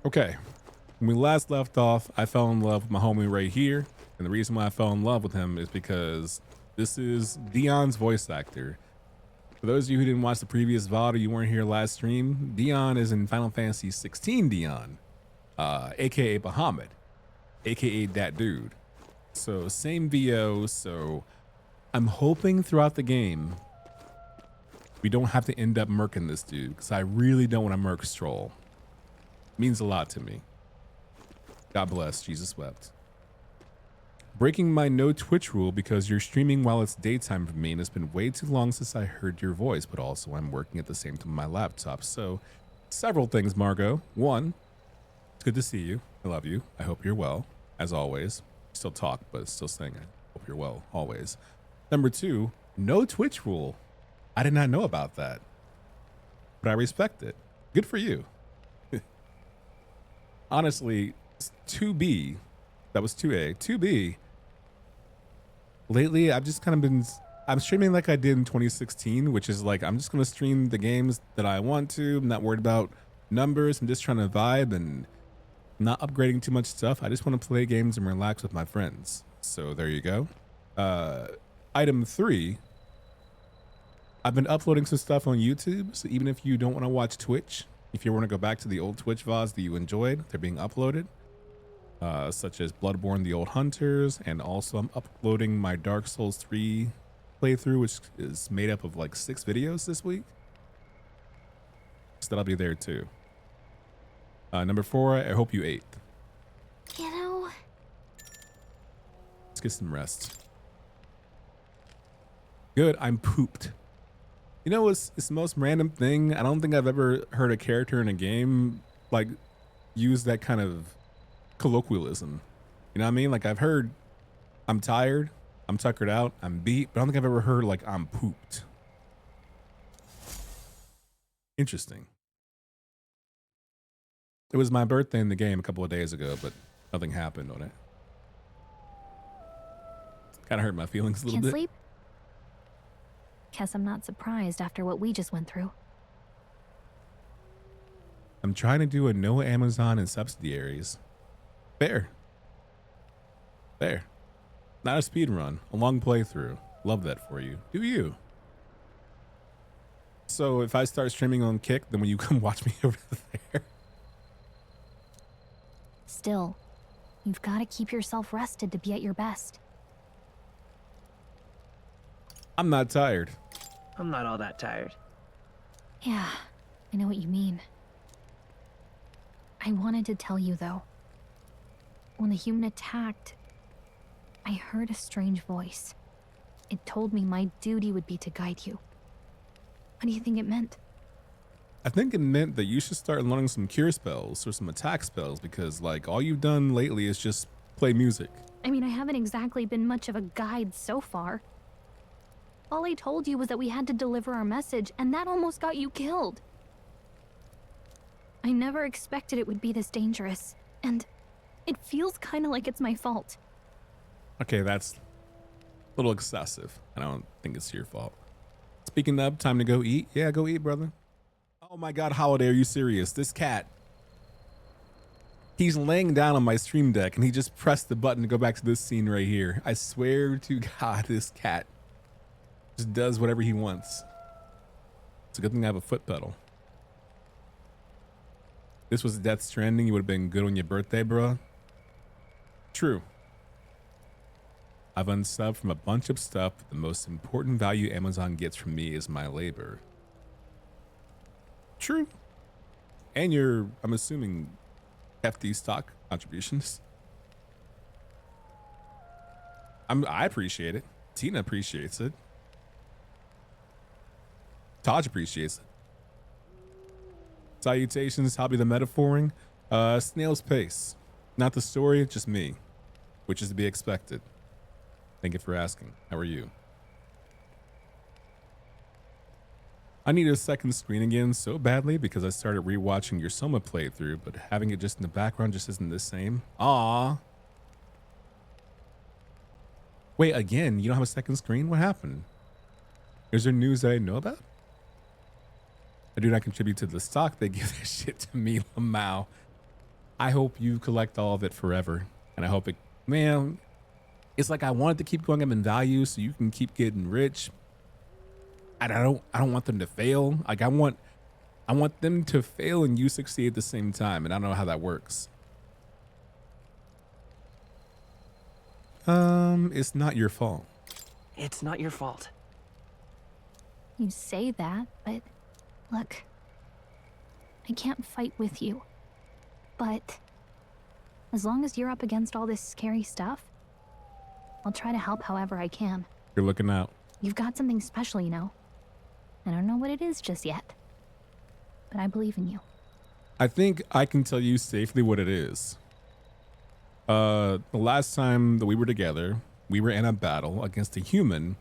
Okay, when we last left off, I fell in love with my homie right here. And the reason why I fell in love with him is because this is DION's voice actor. For those of you who didn't watch the previous VOD or you weren't here last stream, DION is in Final Fantasy 16 DION, aka Bahamut, aka that dude. So same VO, so I'm hoping throughout the game we don't have to end up murking this dude, because I really don't want to murk Strohl. It means a lot to me. God bless, Jesus wept. Breaking my no Twitch rule because you're streaming while it's daytime for me, and it's been way too long since I heard your voice, but also I'm working at the same time on my laptop. So several things, Margot. One, it's good to see you. I love you. I hope you're well, as always. Still talk, but still saying I hope you're well, always. Number two, no Twitch rule. I did not know about that, but I respect it. Good for you. Honestly, 2B, that was 2A. 2B, lately I've just kind of been, I'm streaming like I did in 2016, which is like, I'm just going to stream the games that I want to. I'm not worried about numbers. I'm just trying to vibe and not upgrading too much stuff. I just want to play games and relax with my friends. So there you go. Item 3, I've been uploading some stuff on YouTube. So even if you don't want to watch Twitch, if you want to go back to the old Twitch VODs that you enjoyed, they're being uploaded. Such as Bloodborne, The Old Hunters, and also I'm uploading my Dark Souls 3 playthrough, which is made up of like 6 videos this week. So that'll be there too. Number 4, I hope you ate. You know, Let's get some rest. Good, I'm pooped. You know, it's the most random thing. I don't think I've ever heard a character in a game like use that kind of colloquialism. You know what I mean? Like I've heard I'm tired, I'm tuckered out, I'm beat, but I don't think I've ever heard like I'm pooped. Interesting. It was my birthday in the game a couple of days ago, but nothing happened on it. Kind of hurt my feelings a little can't bit. sleep? Guess I'm not surprised after what we just went through. I'm trying to do a no Amazon and subsidiaries. Fair. Fair. Not a speed run, a long playthrough. Love that for you. Do you? So if I start streaming on Kick, then when you come watch me over there. Still, you've got to keep yourself rested to be at your best. I'm not tired. I'm not all that tired. Yeah, I know what you mean. I wanted to tell you, though. When the human attacked, I heard a strange voice. It told me my duty would be to guide you. What do you think it meant? I think it meant that you should start learning some cure spells or some attack spells, because like all you've done lately is just play music. I mean, I haven't exactly been much of a guide so far. All I told you was that we had to deliver our message, and that almost got you killed. I never expected it would be this dangerous, and it feels kind of like it's my fault. Okay, that's a little excessive. I don't think it's your fault. Speaking of, time to go eat. Yeah, go eat, brother. Oh my God, Holiday, are you serious? This cat, he's laying down on my stream deck and he just pressed the button to go back to this scene right here. I swear to God, this cat just does whatever he wants. It's a good thing I have a foot pedal. This was Death Stranding. You would have been good on your birthday, bro. True. I've unsubbed from a bunch of stuff. The most important value Amazon gets from me is my labor. True. And your, I'm assuming, hefty stock contributions. I appreciate it. Tina appreciates it. Taj appreciates it. Salutations, hobby the metaphoring. Snail's pace. Not the story, just me. Which is to be expected. Thank you for asking. How are you? I need a second screen again so badly because I started rewatching your Soma playthrough, but having it just in the background just isn't the same. Aww. Wait, again, you don't have a second screen? What happened? Is there news that I know about? I do not contribute to the stock. They give that shit to me, Lamau. I hope you collect all of it forever. And I hope it, man, it's like I want it to keep going up in value so you can keep getting rich. And I don't want them to fail. Like I want them to fail and you succeed at the same time. And I don't know how that works. It's not your fault. It's not your fault. You say that, but look, I can't fight with you. But as long as you're up against all this scary stuff, I'll try to help however I can. You're looking out. You've got something special, you know. I don't know what it is just yet, but I believe in you. I think I can tell you safely what it is. The last time that we were together, we were in a battle against a human,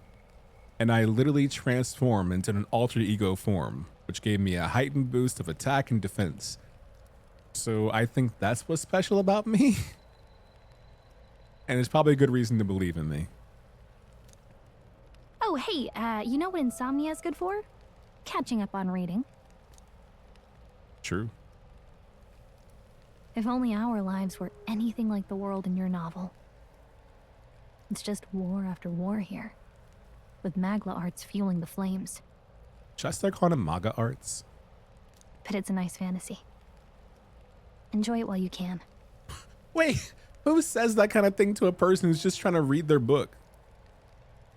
and I literally transformed into an alter ego form, which gave me a heightened boost of attack and defense. So I think that's what's special about me. And it's probably a good reason to believe in me. Oh, hey, you know what insomnia is good for? Catching up on reading. True. If only our lives were anything like the world in your novel. It's just war after war here, with Magla arts fueling the flames. Should I start calling it MAGA arts? But it's a nice fantasy. Enjoy it while you can. Wait, who says that kind of thing to a person who's just trying to read their book?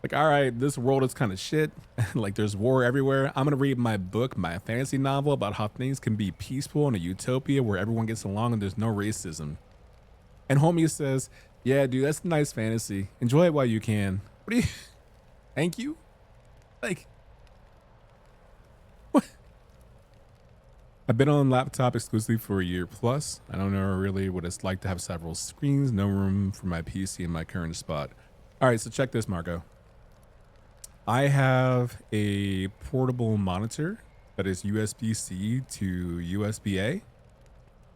Like, all right, this world is kind of shit. Like, there's war everywhere. I'm going to read my book, my fantasy novel about how things can be peaceful in a utopia where everyone gets along and there's no racism. And homie says, yeah, dude, that's a nice fantasy. Enjoy it while you can. What do you... Thank you? Like... What? I've been on laptop exclusively for a year plus. I don't know really what it's like to have several screens, no room for my PC in my current spot. All right, so check this, Marco. I have a portable monitor that is USB-C to USB-A,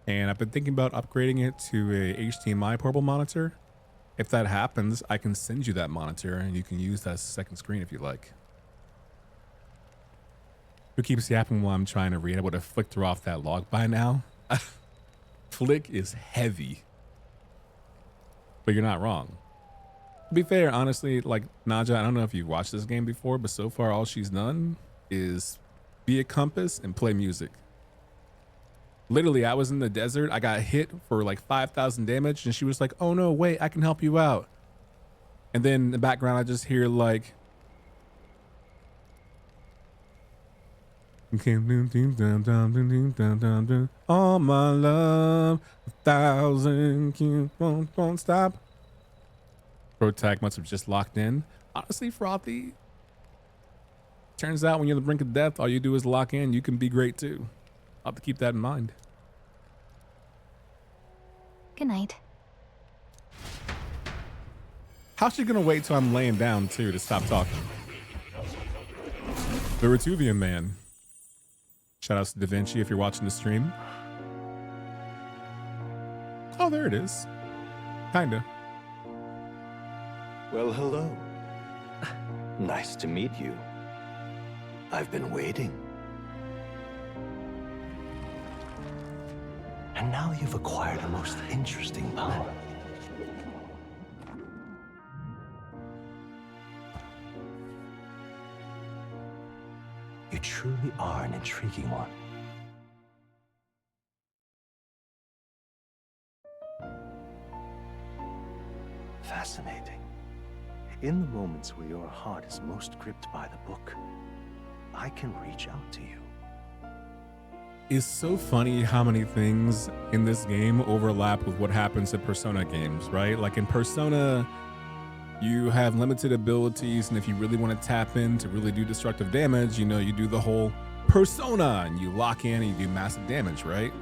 and I've been thinking about upgrading it to a HDMI portable monitor. If that happens, I can send you that monitor and you can use that as a second screen if you like. It keeps yapping while I'm trying to read. I would have flicked her off that log by now. Flick is heavy, but you're not wrong. To be fair, honestly, like Naja, I don't know if you've watched this game before, but so far all she's done is be a compass and play music. Literally, I was in the desert. I got hit for like 5,000 damage, and she was like, oh no, wait, I can help you out. And then in the background, I just hear like, all my love, 1,000 won't stop. Pro tag must have just locked in. Honestly, Frothy, turns out when you're on the brink of death, all you do is lock in. You can be great too. I'll have to keep that in mind. Good night. How's she gonna wait till I'm laying down too to stop talking? The Retuvian Man. Shout outs to Da Vinci if you're watching the stream. Oh, there it is. Kinda. Well, hello. Nice to meet you. I've been waiting. And now you've acquired a most interesting power. You truly are an intriguing one. Fascinating. In the moments where your heart is most gripped by the book, I can reach out to you. It's so funny how many things in this game overlap with what happens in Persona games, right? Like in Persona, you have limited abilities, and if you really want to tap in to really do destructive damage, you know, you do the whole Persona, and you lock in and you do massive damage, right?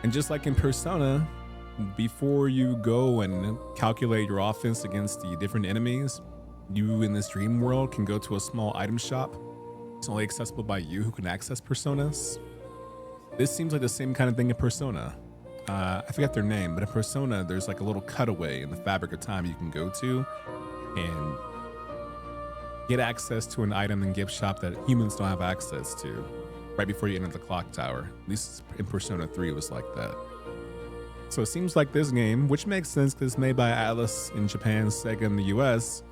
And just like in Persona, before you go and calculate your offense against the different enemies, you in this dream world can go to a small item shop. It's only accessible by you who can access Personas. This seems like the same kind of thing in Persona. I forget their name, but in Persona, there's like a little cutaway in the fabric of time you can go to and get access to an item and gift shop that humans don't have access to right before you enter the clock tower. At least in Persona 3, it was like that. So it seems like this game, which makes sense because it's made by Atlas in Japan, Sega in the US,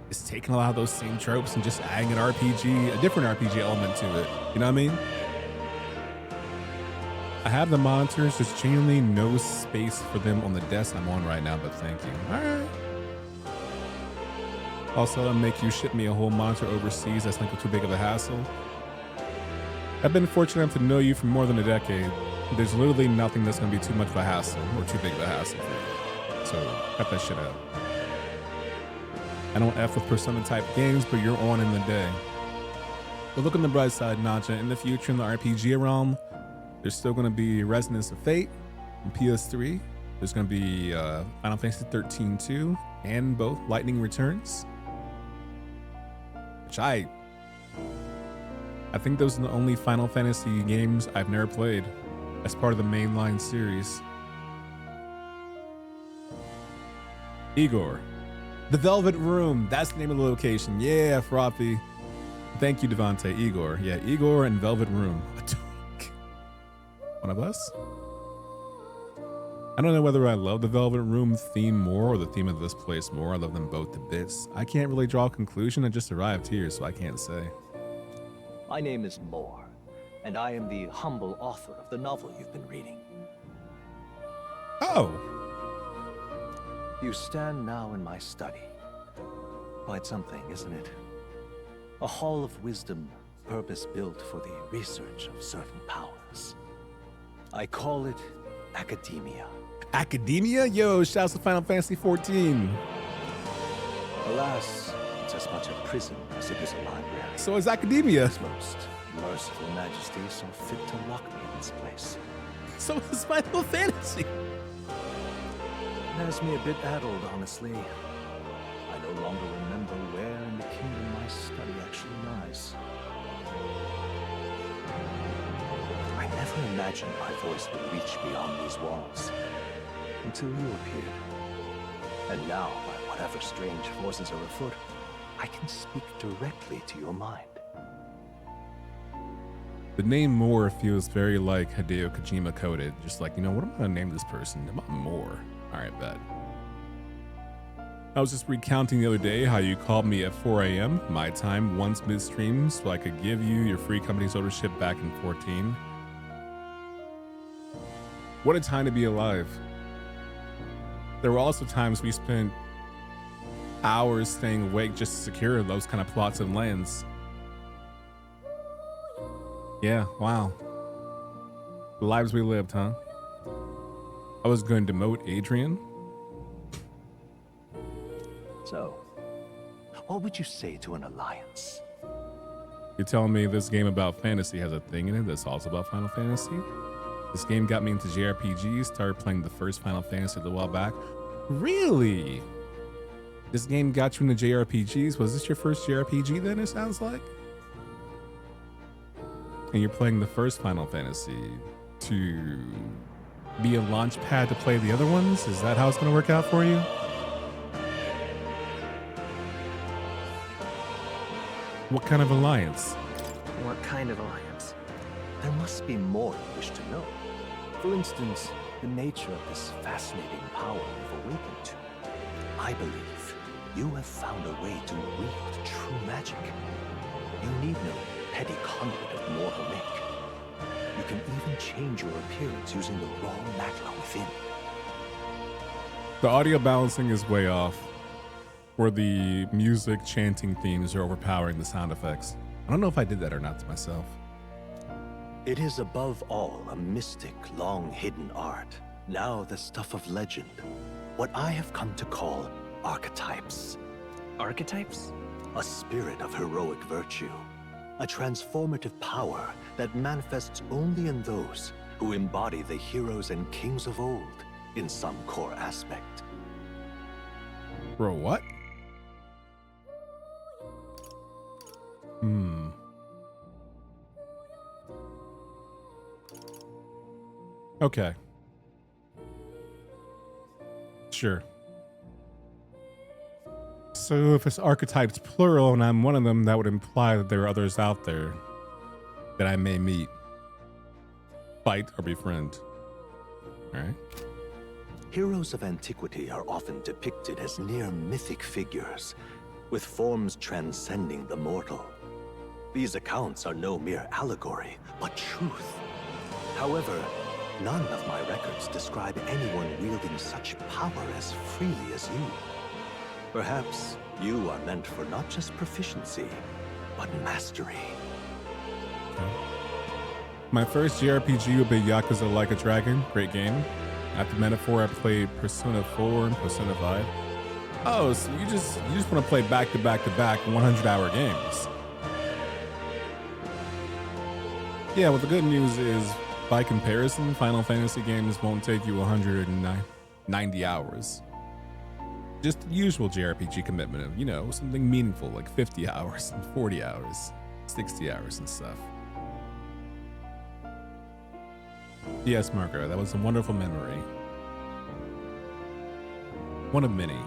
is taking a lot of those same tropes and just adding an RPG, a different RPG element to it. You know what I mean? I have the monitors, there's genuinely no space for them on the desk I'm on right now, but thank you. All right. Also, I'll make you ship me a whole monitor overseas. That's not too big of a hassle. I've been fortunate enough to know you for more than a decade. There's literally nothing that's going to be too much of a hassle or too big of a hassle for you. So cut that shit out. I don't F with Persona type games, but you're on in the day. But look on the bright side, Naja. In the future, in the RPG realm, there's still going to be Resonance of Fate on PS3. There's going to be Final Fantasy 13-2 and both Lightning Returns. Which I think those are the only Final Fantasy games I've never played as part of the mainline series. Igor. The Velvet Room. That's the name of the location. Yeah, Frothy. Thank you, Devante. Igor. Yeah, Igor and Velvet Room. One of us? I don't know whether I love the Velvet Room theme more or the theme of this place more. I love them both to bits. I can't really draw a conclusion. I just arrived here, so I can't say. My name is Moore, and I am the humble author of the novel you've been reading. Oh. You stand now in my study. Quite something, isn't it? A hall of wisdom, purpose-built for the research of certain powers. I call it academia. Academia? Yo, shouts to Final Fantasy 14. Alas, it's as much a prison as it is a library. So is academia. His most merciful majesty saw fit to lock me in this place. So is Final Fantasy. It has me a bit addled, honestly. I no longer remember where in the kingdom my study actually lies. I never imagined my voice would reach beyond these walls until you appeared. And now, by whatever strange forces are afoot, I can speak directly to your mind. The name Moore feels very like Hideo Kojima coded. Just like, you know, what am I gonna name this person? Am I Moore? All right, bet. I was just recounting the other day how you called me at 4 a.m. my time once midstream so I could give you your free company's ownership back in 14. What a time to be alive. There were also times we spent hours staying awake just to secure those kind of plots and lands. Yeah, wow. The lives we lived, huh? I was going to demote Adrian. So, what would you say to an alliance? You're telling me this game about fantasy has a thing in it that's also about Final Fantasy? This game got me into JRPGs, started playing the first Final Fantasy a little while back. Really? This game got you into JRPGs? Was this your first JRPG then, it sounds like? And you're playing the first Final Fantasy to be a launch pad to play the other ones? Is that how it's going to work out for you? What kind of alliance? What kind of alliance? There must be more you wish to know. For instance, the nature of this fascinating power you've awakened to. I believe you have found a way to wield true magic. You need no petty conduit of mortal make. You can even change your appearance using the raw magma within. The audio balancing is way off, where the music chanting themes are overpowering the sound effects. I don't know if I did that or not to myself. It is above all a mystic, long-hidden art, now the stuff of legend. What I have come to call archetypes. Archetypes? A spirit of heroic virtue. A transformative power that manifests only in those who embody the heroes and kings of old in some core aspect. Bro, what? Okay. Sure. So if it's archetypes plural and I'm one of them, that would imply that there are others out there that I may meet, fight, or befriend. All right. Heroes of antiquity are often depicted as near mythic figures, with forms transcending the mortal. These accounts are no mere allegory, but truth. However, none of my records describe anyone wielding such power as freely as you. Perhaps you are meant for not just proficiency, but mastery. My first JRPG would be Yakuza Like a Dragon. Great game. After Metaphor, I played Persona 4 and Persona 5. Oh, so you just want to play back to back to back 100-hour games. Yeah, well, the good news is, by comparison, Final Fantasy games won't take you 190 hours. Just the usual JRPG commitment of, you know, something meaningful like 50 hours and 40 hours, 60 hours and stuff. Yes, Marco, that was a wonderful memory. One of many.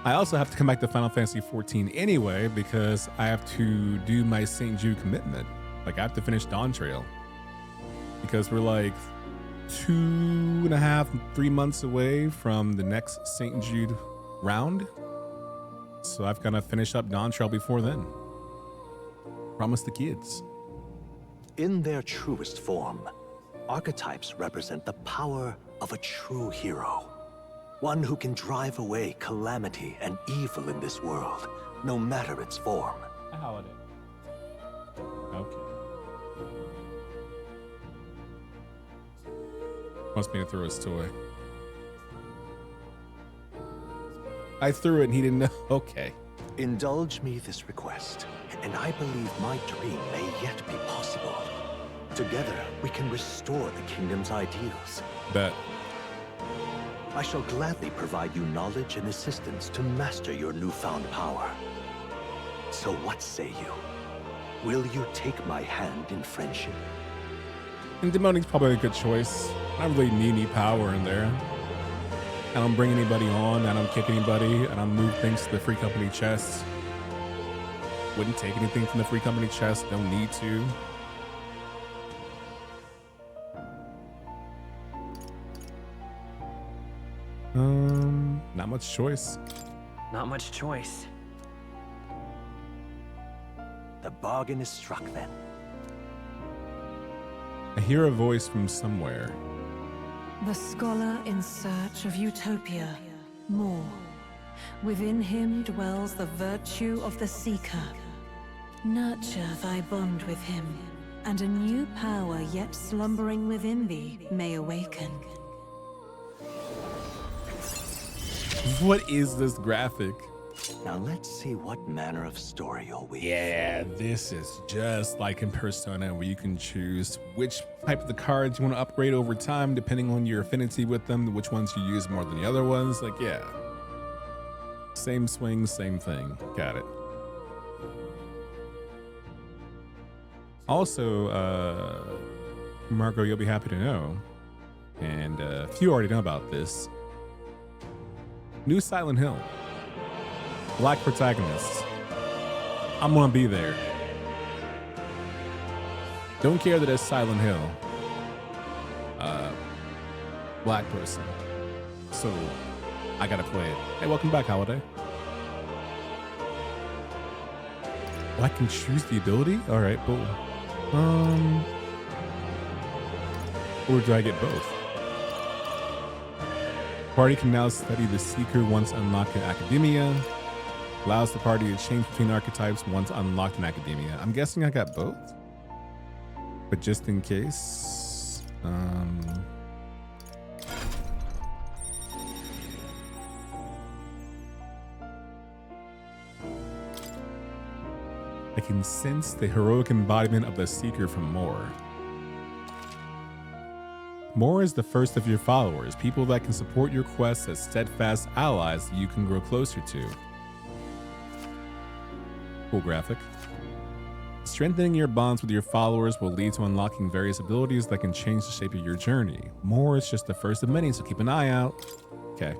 I also have to come back to Final Fantasy 14 anyway because I have to do my St. Jude commitment. Like, I have to finish Dawn Trail. Because we're like 2.5, 3 months away from the next St. Jude round. So I've got to finish up Dawn Trail before then. Promise the kids. In their truest form, archetypes represent the power of a true hero. One who can drive away calamity and evil in this world, no matter its form. A holiday. Okay. Wants me to throw his toy. I threw it and he didn't know. Okay. Indulge me this request, and I believe my dream may yet be possible. Together, we can restore the kingdom's ideals. Bet. I shall gladly provide you knowledge and assistance to master your newfound power. So what say you? Will you take my hand in friendship? And Demoni's probably a good choice. I don't really need any power in there. I don't bring anybody on. I don't kick anybody. I don't move things to the free company chest. Wouldn't take anything from the free company chest. Don't need to. Not much choice. Not much choice. The bargain is struck then. I hear a voice from somewhere. The scholar in search of utopia, more. Within him dwells the virtue of the seeker. Nurture thy bond with him, and a new power yet slumbering within thee may awaken. What is this graphic? Now let's see what manner of story you'll weave. Yeah, this is just like in Persona, where you can choose which type of the cards you want to upgrade over time, depending on your affinity with them, which ones you use more than the other ones. Like, yeah. Same swing, same thing. Got it. Also, Marco, you'll be happy to know, and if you already know about this, new Silent Hill. Black protagonist. I'm gonna be there. Don't care that it's Silent Hill. Black person. So I gotta play it. Hey, welcome back, Holiday. Oh, I can choose the ability? All right, cool. Or do I get both? Party can now study the Seeker once unlocked in Academia. Allows the party to change between archetypes once unlocked in Academia. I'm guessing I got both, but just in case, I can sense the heroic embodiment of the Seeker from Moore. Moore is the first of your followers, people that can support your quests as steadfast allies that you can grow closer to. Cool graphic. Strengthening your bonds with your followers will lead to unlocking various abilities that can change the shape of your journey. Moore is just the first of many, so keep an eye out. Okay.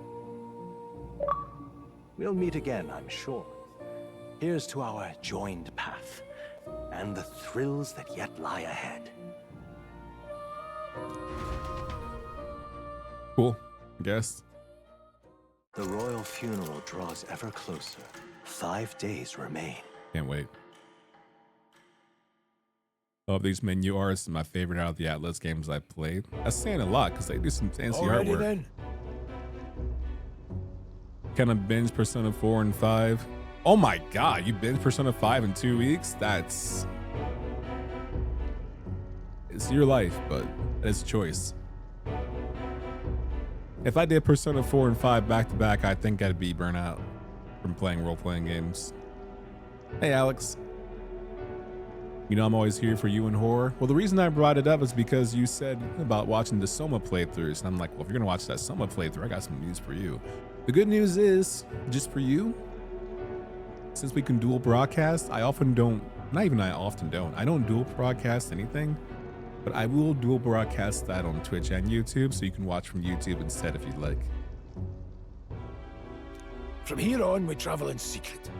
We'll meet again, I'm sure. Here's to our joined path, and the thrills that yet lie ahead. Cool, I guess. The royal funeral draws ever closer. 5 days remain. Can't wait. Love these menu arts. My favorite out of the Atlas games I've played. That's saying a lot because they do some fancy Already artwork. then? Kind of binge Persona 4 and 5. Oh my god, you binge Persona 5 in 2 weeks? It's your life, but it's a choice. If I did Persona 4 and 5 back to back, I think I'd be burnt out from playing role-playing games. Hey Alex. You know I'm always here for you in horror. Well, the reason I brought it up is because you said about watching the Soma playthroughs. And I'm like, well, if you're gonna watch that Soma playthrough, I got some news for you. The good news is, just for you, since we can dual broadcast, I don't dual broadcast anything, but I will dual broadcast that on Twitch and YouTube, so you can watch from YouTube instead if you'd like. From here on, we travel in secret.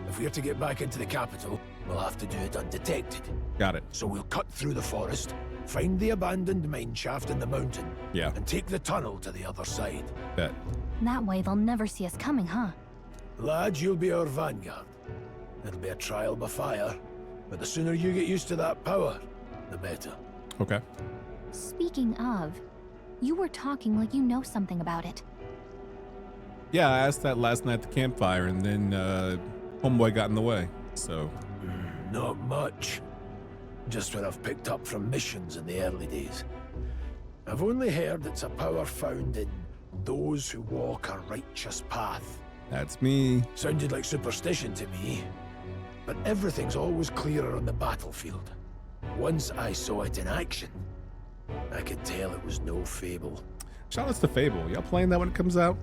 If we are to get back into the capital, we'll have to do it undetected. Got it. So we'll cut through the forest, find the abandoned mine shaft in the mountain, Yeah. and take the tunnel to the other side. Bet. That way they'll never see us coming, huh? Lads, you'll be our vanguard. It'll be a trial by fire, but the sooner you get used to that power, the better. Okay. Speaking of, you were talking like you know something about it. Yeah, I asked that last night at the campfire, and then homeboy got in the way. So Not much. Just what I've picked up from missions in the early days. I've only heard it's a power found in those who walk a righteous path. that's me. Sounded like superstition to me, but everything's always clearer on the battlefield. Once I saw it in action, I could tell it was no fable. Shout outs to Fable. Y'all playing that when it comes out?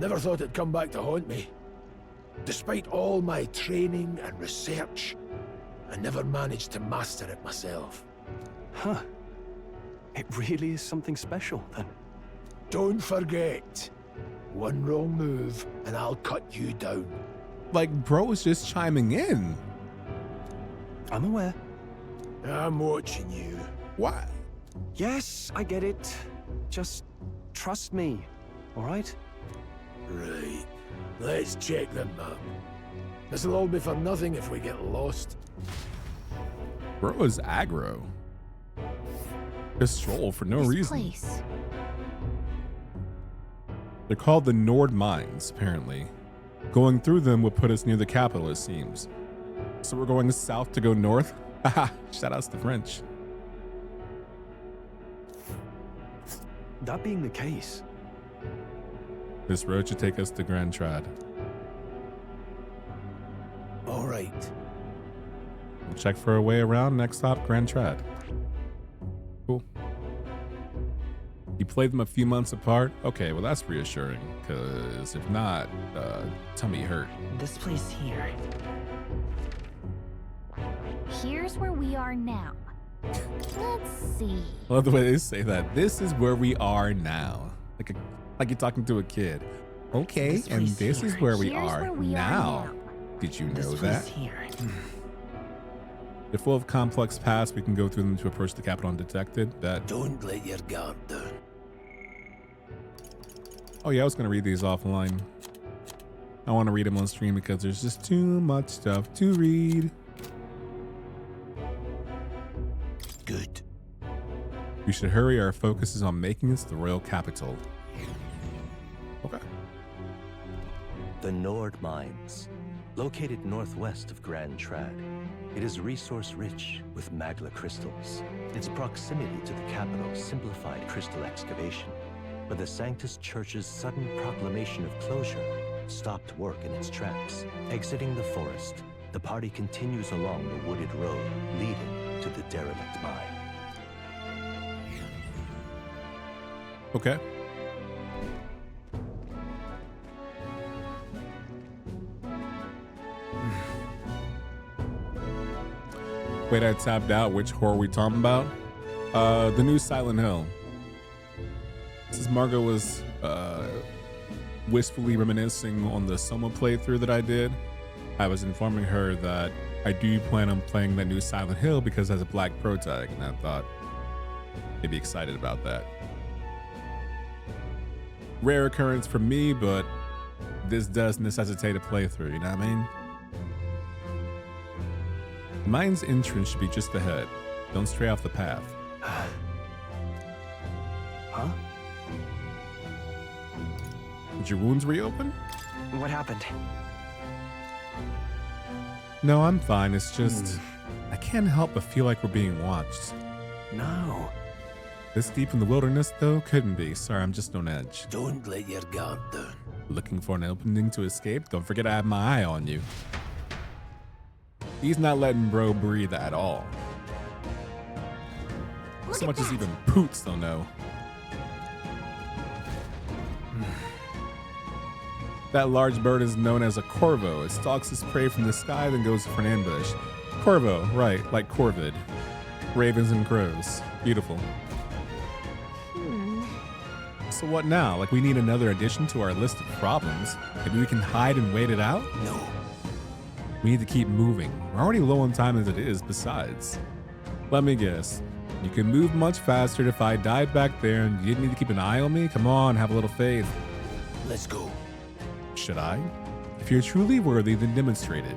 Never thought it'd come back to haunt me. Despite all my training and research, I never managed to master it myself. Huh. It really is something special, then. Don't forget, one wrong move and I'll cut you down. Like, bro was just chiming in. I'm aware. I'm watching you. What? Yes, I get it. Just trust me, all right? Right. Let's check the map. This'll all be for nothing if we get lost. Bro is aggro. Just Strohl for no This reason. place. They're called the Nord Mines, apparently. Going through them would put us near the capital, it seems. So we're going south to go north? Haha, shout outs to French. That being the case, This road should take us to Grand Trad. All right. We'll check for a way around. Next stop, Grand Trad. Cool. You played them a few months apart? Okay, well that's reassuring, because if not, tummy hurt. This place here. Here's where we are now. Let's see. I love the way they say that. This is where we are now. Like you're talking to a kid. Okay, This and place this is here. where we Here's are where we now. are now. Did you This know place that? here. They're full of complex paths. We can go through them to approach the capital undetected. That. Don't let your guard down. Oh yeah, I was gonna read these offline. I want to read them on stream because there's just too much stuff to read. Good. We should hurry. Our focus is on making this the royal capital. Okay. the Nord Mines, located northwest of Grand Trad. It is resource-rich with magla crystals. Its proximity to the capital simplified crystal excavation, but the Sanctus Church's sudden proclamation of closure stopped work in its tracks. Exiting the forest, the party continues along the wooded road leading to the derelict mine. Okay. Wait, I tapped out. Which horror we talking about? The new Silent Hill. Since Margot was wistfully reminiscing on the Soma playthrough that I did, I was informing her that I do plan on playing that new Silent Hill because it has a black pro tag, and I thought they'd be excited about that. rare occurrence for me, but this does necessitate a playthrough, you know what I mean? Mine's entrance should be just ahead. Don't stray off the path. Huh? Did your wounds reopen? What happened? No, I'm fine. It's just, I can't help but feel like we're being watched. No. This deep in the wilderness, though, couldn't be. Sorry, I'm just on edge. Don't let your guard down. Looking for an opening to escape? Don't forget I have my eye on you. He's not letting bro breathe at all. So much as even Poots don't know. That large bird is known as a corvo. It stalks its prey from the sky, then goes for an ambush. Corvo, right, like corvid. Ravens and crows. Beautiful. So what now? Like, we need another addition to our list of problems. Maybe we can hide and wait it out? No. We need to keep moving. We're already low on time as it is, besides. Let me guess. You can move much faster if I died back there and you didn't need to keep an eye on me? Come on, have a little faith. Let's go. Should I? If you're truly worthy, then demonstrate it.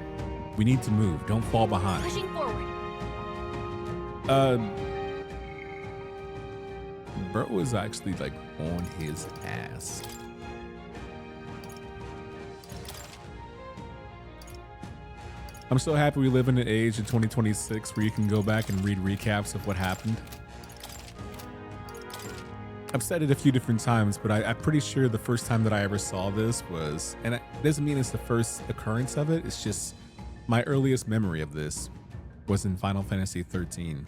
We need to move. Don't fall behind. Pushing forward. Bro is actually like on his ass. I'm so happy we live in an age in 2026 where you can go back and read recaps of what happened. I've said it a few different times, but I'm pretty sure the first time that I ever saw this was, and it doesn't mean it's the first occurrence of it, it's just my earliest memory of this was in Final Fantasy 13.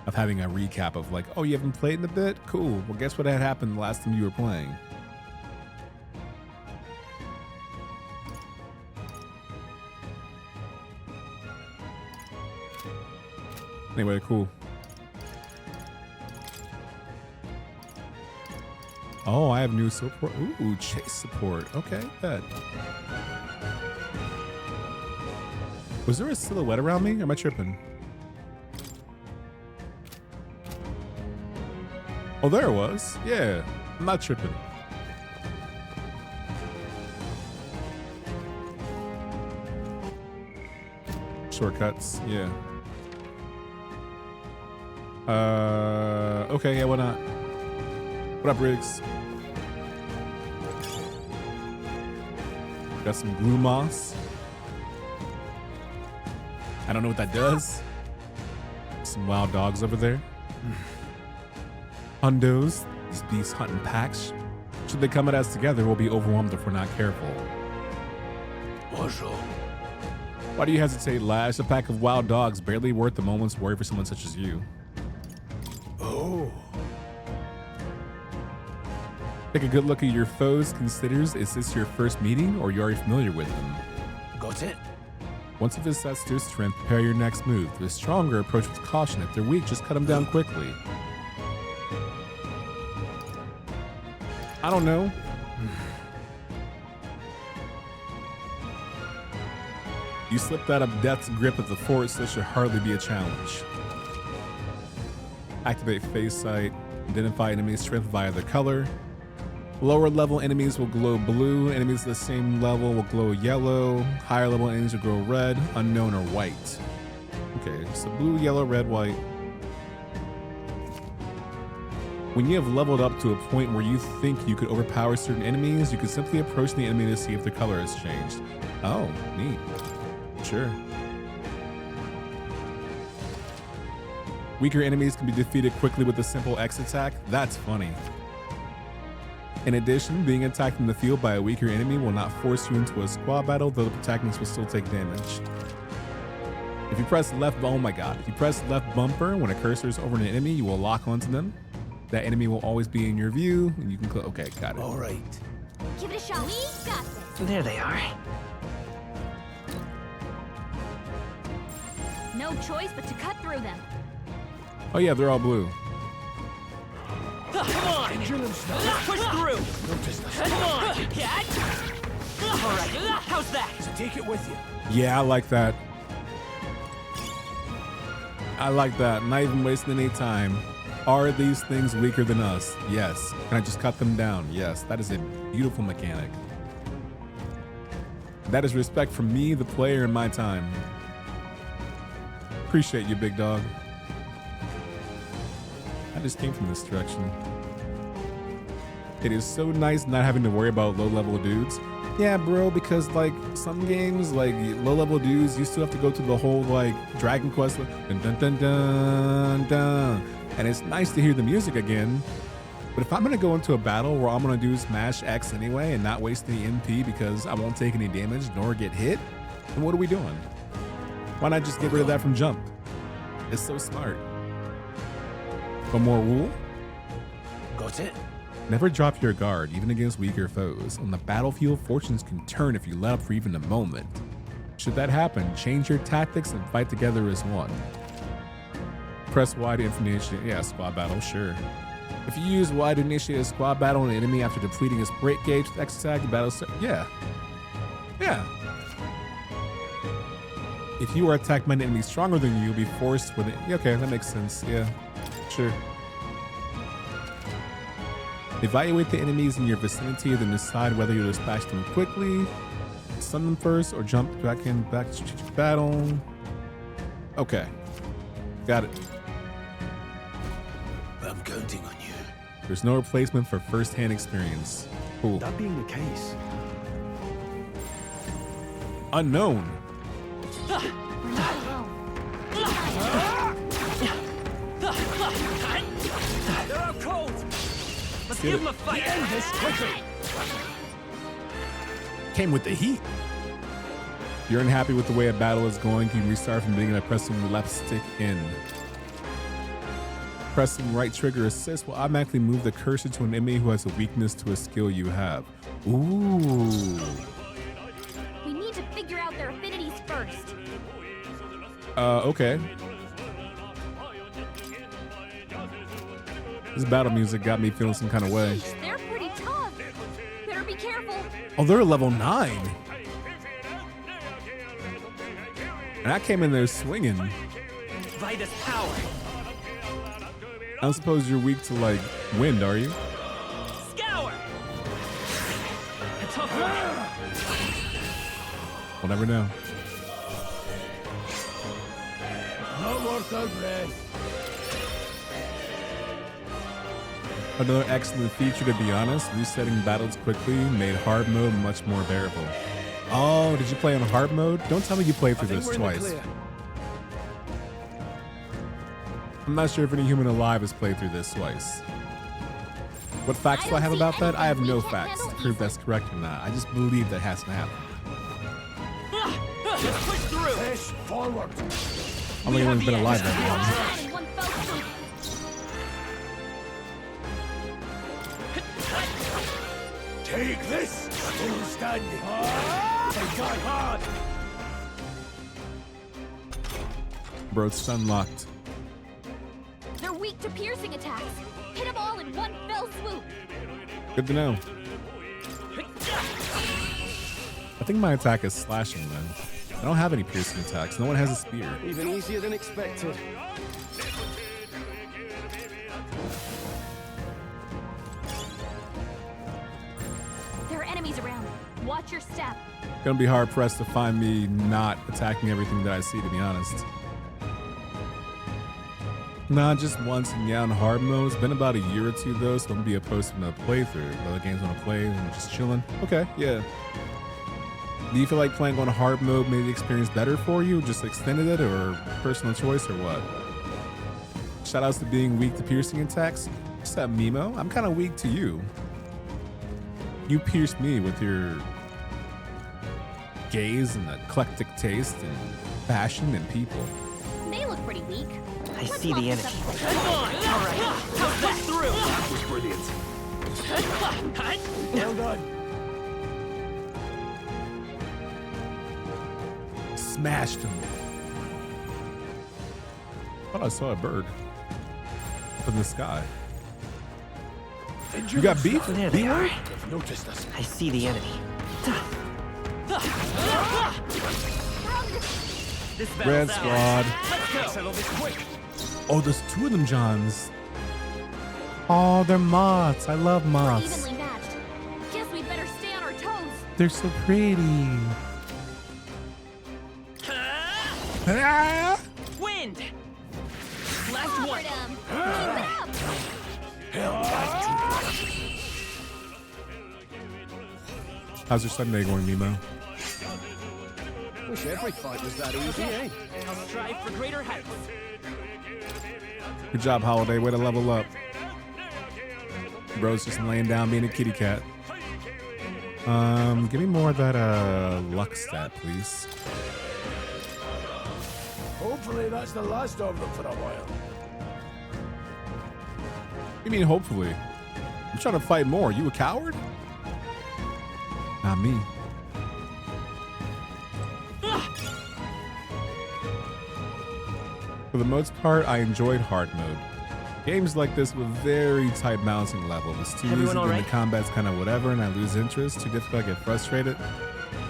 Of having a recap of like, oh, you haven't played in a bit? Cool. Well, guess what had happened the last time you were playing? Anyway, cool. Oh, I have new support. Ooh, chase support. Okay, bet. Was there a silhouette around me? Am I tripping? Oh, there it was. Yeah, I'm not tripping. Shortcuts, yeah. Okay, yeah, why not? What up, Riggs? Got some glue moss. I don't know what that does. Some wild dogs over there. Hundos, these beasts hunt in packs. Should they come at us together, we'll be overwhelmed if we're not careful. What's wrong? Why do you hesitate, Lash? A pack of wild dogs barely worth a moment's worry for someone such as you. Oh. Take a good look at your foes. Considers, is this your first meeting or you're already familiar with them? Got it? Once you've assessed their strength, prepare your next move. The stronger, approach with caution. If they're weak, just cut them down quickly. I don't know. You slipped out of Death's grip of the force, so this should hardly be a challenge. Activate phase sight. Identify enemy strength via their color. Lower level enemies will glow blue. Enemies at the same level will glow yellow. Higher level enemies will glow red, unknown, or white. Okay, so blue, yellow, red, white. When you have leveled up to a point where you think you could overpower certain enemies, you can simply approach the enemy to see if their color has changed. Oh, neat. Sure. Weaker enemies can be defeated quickly with a simple X attack. That's funny. In addition, being attacked in the field by a weaker enemy will not force you into a squad battle, though the protagonists will still take damage. If you press left, oh my god, if you press left bumper when a cursor is over an enemy, you will lock onto them. That enemy will always be in your view, and you can click. Okay, got it. All right. Give it a shot. We got this. There they are. No choice but to cut through them. Oh yeah, they're all blue. Come on! Push through! Notice this. Come on! Cat! Alright, how's that? So take it with you. Yeah, I like that. I like that. Not even wasting any time. Are these things weaker than us? Yes. Can I just cut them down? Yes. That is a beautiful mechanic. That is respect from me, the player, in my time. Appreciate you, big dog. I just came from this direction. It is so nice not having to worry about low-level dudes. Yeah, bro, because like some games, like low-level dudes, you still have to go through the whole like Dragon Quest, dun dun dun dun dun. And it's nice to hear the music again. But if I'm gonna go into a battle where I'm gonna do smash X anyway and not waste any MP because I won't take any damage nor get hit, then what are we doing? Why not just get rid of that from jump? It's so smart. One more rule. Got it? Never drop your guard, even against weaker foes. On the battlefield, fortunes can turn if you let up for even a moment. Should that happen, change your tactics and fight together as one. Press Y to initiate, yeah, squad battle, sure. If you use Y to initiate a squad battle on an enemy after depleting its break gauge with X attack, the battle yeah. Yeah. If you are attacked by an enemy stronger than you, you'll be forced with it. Yeah, okay, that makes sense, yeah, sure. Evaluate the enemies in your vicinity, then decide whether you'll dispatch them quickly, stun them first, or jump back to strategic battle. Okay, got it. I'm counting on you. There's no replacement for first-hand experience. Cool. That being the case, Unknown. We're not alone. They're out cold. Let's Get give it. them a fight. End this quickly. Came with the heat. If you're unhappy with the way a battle is going, you can restart from the beginning by pressing left stick in. Pressing right trigger assist will automatically move the cursor to an enemy who has a weakness to a skill you have. Ooh. We need to figure out their affinities first. Okay. This battle music got me feeling some kind of way. Sheesh, they're pretty tough. Better be careful. Oh, they're level 9. And I came in there swinging. Vitus power. I don't suppose you're weak to, like, wind, are you? Scour. A tough one. We'll never know. Not worth our breath. Another excellent feature, to be honest, resetting battles quickly made hard mode much more bearable. Oh, did you play on hard mode? Don't tell me you played through this twice. I'm not sure if any human alive has played through this twice. What facts do I have about that? I have no facts to prove that's correct or not. I just believe that has to happen. Let's push through. Push forward. I'm the only one's been alive that long. That in one fell swoop. Take this. Still standing. They got hard. Bro, it's unlocked. They're weak to piercing attacks. Hit them all in one fell swoop. Good to know. I think my attack is slashing then. I don't have any piercing attacks. No one has a spear. even easier than expected. There are enemies around. Watch your step. Gonna be hard pressed to find me not attacking everything that I see, to be honest. Nah, just once, and yeah, on hard mode. It's been about a year or two though, so I'm gonna be opposed to another playthrough. Other games wanna play and I'm just chilling. Okay, yeah. Do you feel like playing on hard mode made the experience better for you? Just extended it, or personal choice, or what? Shoutouts to being weak to piercing attacks. What's up, Mimo? I'm kind of weak to you. You pierced me with your gaze and eclectic taste and fashion and people. They look pretty weak. I see the enemy. Come on. All right. How's that through? That was brilliant. Well done. Smashed him. Thought I saw a bird up in the sky. You got beef? There they are. They've noticed us. I see the enemy. This Red battle's squad. ours. Let's go. Settle this quick. Oh, there's two of them, Johns. Oh, they're moths. I love We're moths. evenly matched. Guess we'd better stay on our toes. They're so pretty. Ah! Wind! Last one! Keep it up! How's your Sunday going, Nemo? Wish every fight was that easy, eh? I'll strive for greater heights. Good job, Holiday. Way to level up. Bro's just laying down being a kitty cat. Give me more of that luck stat, please. Hopefully that's the last of them for a while. What do you mean, hopefully? I'm trying to fight more. You a coward? Not me. For the most part, I enjoyed hard mode. Games like this with very tight balancing level. It's too Everyone easy, all then right? the combat's kind of whatever, and I lose interest. Too difficult, I get frustrated.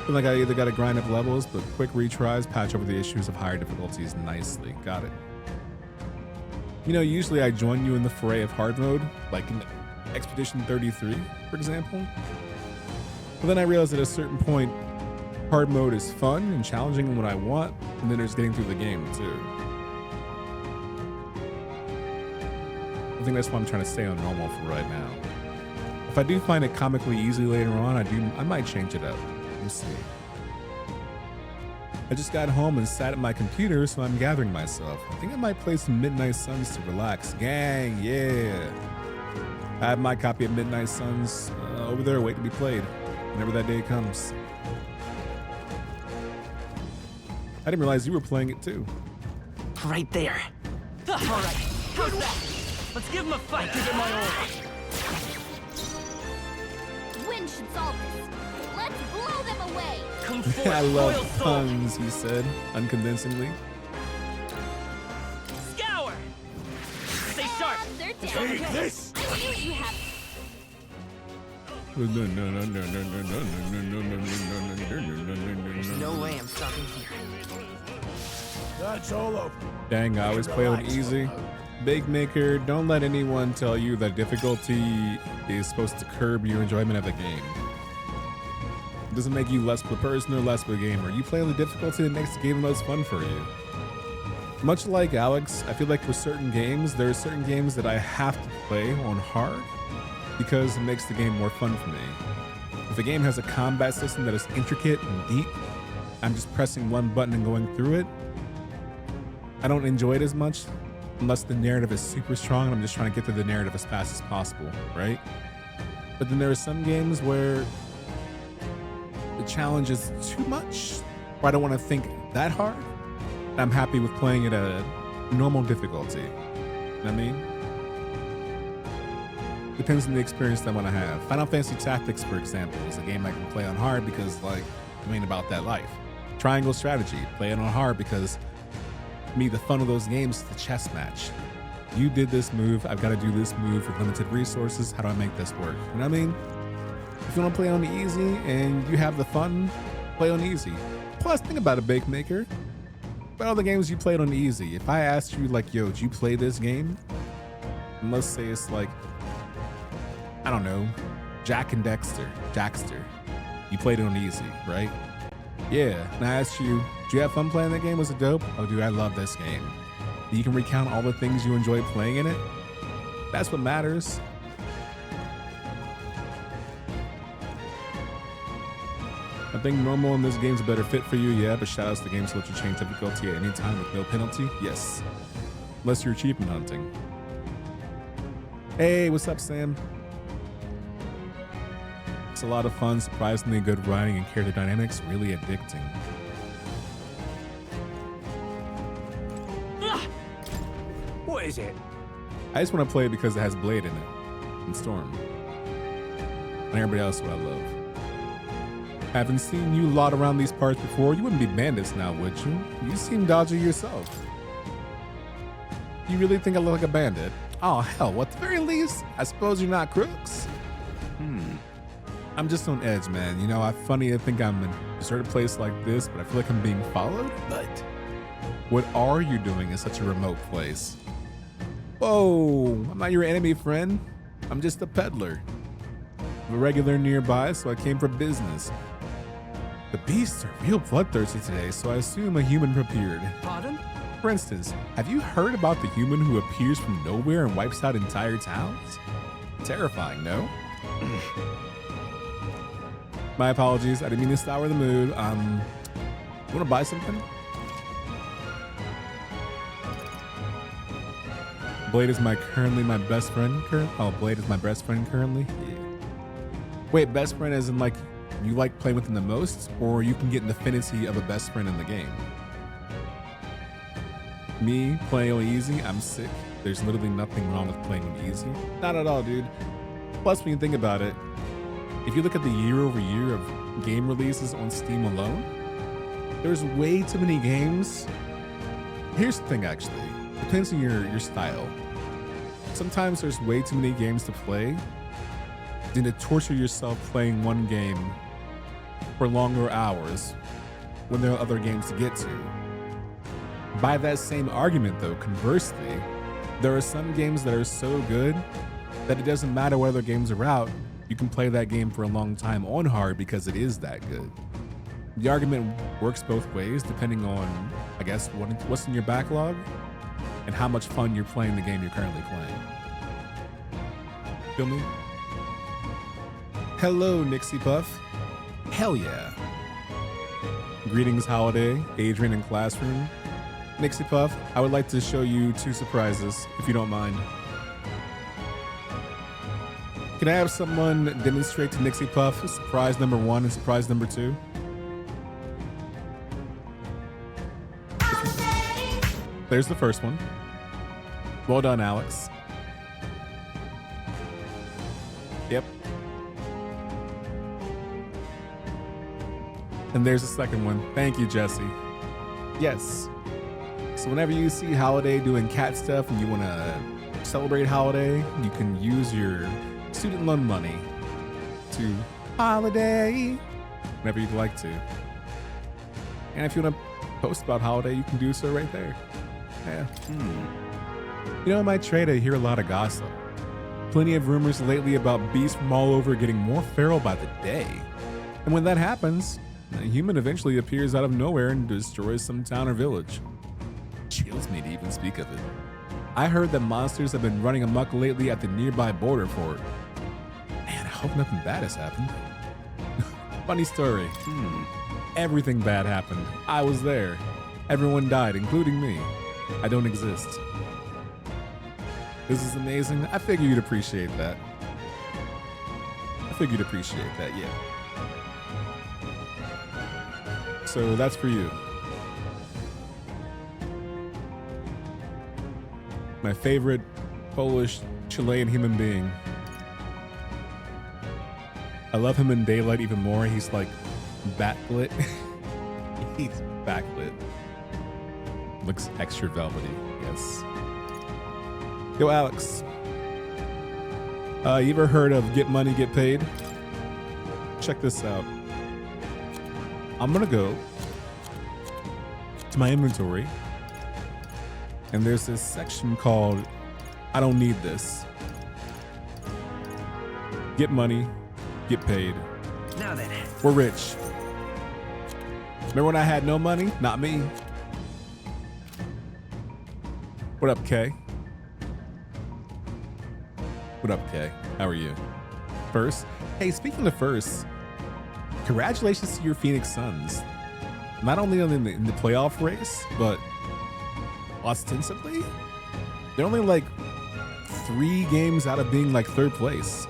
Feel like I either got to grind up levels, but quick retries patch over the issues of higher difficulties nicely. Got it. You know, usually I join you in the fray of hard mode, like in Expedition 33, for example. But then I realized at a certain point, hard mode is fun and challenging and what I want, and then there's getting through the game too. I think that's why I'm trying to stay on normal for right now. If I do find it comically easy later on, I might change it up. We'll see. I just got home and sat at my computer, so I'm gathering myself. I think I might play some Midnight Suns to relax. Gang, yeah. I have my copy of Midnight Suns over there waiting to be played whenever that day comes. I didn't realize you were playing it too. Right there. All right, how's that? Let's give him a fight. Give it my all. Wind should solve this. Let's blow them away. Come forth, I royal love soul. puns, he said, unconvincingly. Scour. Stay sharp. And they're down. Take this! I knew you have. There's no way I'm stopping here. That's all of them. Dang, I always play on Relax. easy. Big Maker, don't let anyone tell you that difficulty is supposed to curb your enjoyment of the game. It doesn't make you less of a person or less of a gamer. You play on the difficulty that makes the game the most fun for you. Much like Alex, I feel like for certain games, there are certain games that I have to play on hard because it makes the game more fun for me. If a game has a combat system that is intricate and deep, I'm just pressing one button and going through it, I don't enjoy it as much unless the narrative is super strong and I'm just trying to get through the narrative as fast as possible, right? But then there are some games where the challenge is too much, or I don't want to think that hard. And I'm happy with playing it at a normal difficulty. You know what I mean? Depends on the experience that I want to have. Final Fantasy Tactics, for example, is a game I can play on hard because, like, I mean about that life. Triangle Strategy, play it on hard because to me, the fun of those games is the chess match. You did this move, I've got to do this move with limited resources. How do I make this work? You know what I mean? If you want to play on easy and you have the fun, play on easy. Plus, think about it, Bake Maker. About all the games you played on easy. If I asked you, like, yo, did you play this game? And let's say it's like, I don't know, Jackster. You played it on easy, right? Yeah, and I asked you, did you have fun playing that game? Was it dope? Oh, dude, I love this game. You can recount all the things you enjoyed playing in it. That's what matters. I think normal in this game's a better fit for you, yeah, but shoutouts to games that let you change difficulty at any time with no penalty, yes. Unless you're achievement hunting. Hey, what's up, Sam? It's a lot of fun, surprisingly good writing and character dynamics, really addicting. What is it? I just want to play it because it has Blade in it, and Storm. And everybody else what I love. Haven't seen you lot around these parts before. You wouldn't be bandits now, would you? You seem dodgy yourself. You really think I look like a bandit? Oh, hell, at the very least, I suppose you're not crooks? I'm just on edge, man. You know, I funny to think I'm in a certain place like this, but I feel like I'm being followed. But What are you doing in such a remote place? Whoa, I'm not your enemy, friend. I'm just a peddler. I'm a regular nearby, so I came for business. The beasts are real bloodthirsty today, so I assume a human prepared. Pardon? For instance, have you heard about the human who appears from nowhere and wipes out entire towns? Terrifying, no? My apologies, I didn't mean to sour the mood. You wanna buy something? Blade is currently my best friend. Blade is my best friend currently? Yeah. Wait, best friend as in like, you like playing with him the most, or you can get an affinity of a best friend in the game? Me, playing on easy, I'm sick. There's literally nothing wrong with playing on easy. Not at all, dude. Plus, when you think about it, if you look at the year-over-year of game releases on Steam alone, there's way too many games. Here's the thing, actually. Depends on your style. Sometimes there's way too many games to play than to torture yourself playing one game for longer hours when there are other games to get to. By that same argument, though, conversely, there are some games that are so good that it doesn't matter what other games are out, you can play that game for a long time on hard because it is that good. The argument works both ways depending on, I guess, what's in your backlog and how much fun you're playing the game you're currently playing. Feel me? Hello, Nixie Puff. Hell yeah. Greetings, Holiday, Adrian, and Classroom. Nixie Puff, I would like to show you 2 surprises, if you don't mind. Can I have someone demonstrate to Nixie Puff surprise number 1 and surprise number 2? There's the first one. Well done, Alex. Yep. And there's the second one. Thank you, Jesse. Yes. So whenever you see Holiday doing cat stuff and you want to celebrate Holiday, you can use your student loan money to Holiday whenever you'd like to. And if you want to post about Holiday, you can do so right there. Yeah. You know, in my trade, I hear a lot of gossip. Plenty of rumors lately about beasts from all over getting more feral by the day. And when that happens, a human eventually appears out of nowhere and destroys some town or village. Chills me to even speak of it. I heard that monsters have been running amok lately at the nearby border fort. Man, I hope nothing bad has happened. Funny story. Everything bad happened. I was there. Everyone died, including me. I don't exist. This is amazing. I figured you'd appreciate that. Yeah. So that's for you. My favorite Polish Chilean human being. I love him in daylight even more. He's like backlit. He's backlit. Looks extra velvety, yes. Yo, Alex. You ever heard of Get Money, Get Paid? Check this out. I'm gonna go to my inventory, and there's this section called I don't need this. Get money, get paid. Now then. We're rich. Remember when I had no money? Not me. What up, Kay? What up, Kay? How are you? First? Hey, speaking of first, congratulations to your Phoenix Suns. Not only in the playoff race, but ostensibly, they're only like 3 games out of being like 3rd place.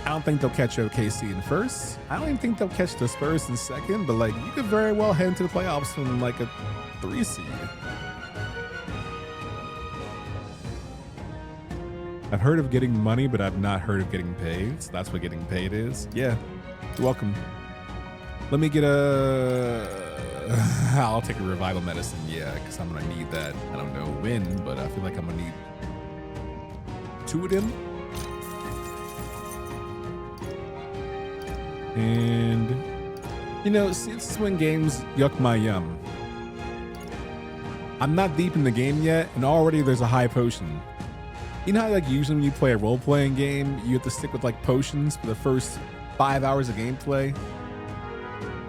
I don't think they'll catch OKC in first. I don't even think they'll catch the Spurs in second, but like you could very well head into the playoffs from like a 3 seed. I've heard of getting money, but I've not heard of getting paid. So that's what getting paid is. Yeah, you're welcome. Let me get I'll take a revival medicine, yeah, because I'm gonna need that. I don't know when, but I feel like I'm gonna need 2 of them. And, you know, since when games yuck my yum. I'm not deep in the game yet, and already there's a high potion. You know how like usually when you play a role-playing game, you have to stick with like potions for the first 5 hours of gameplay?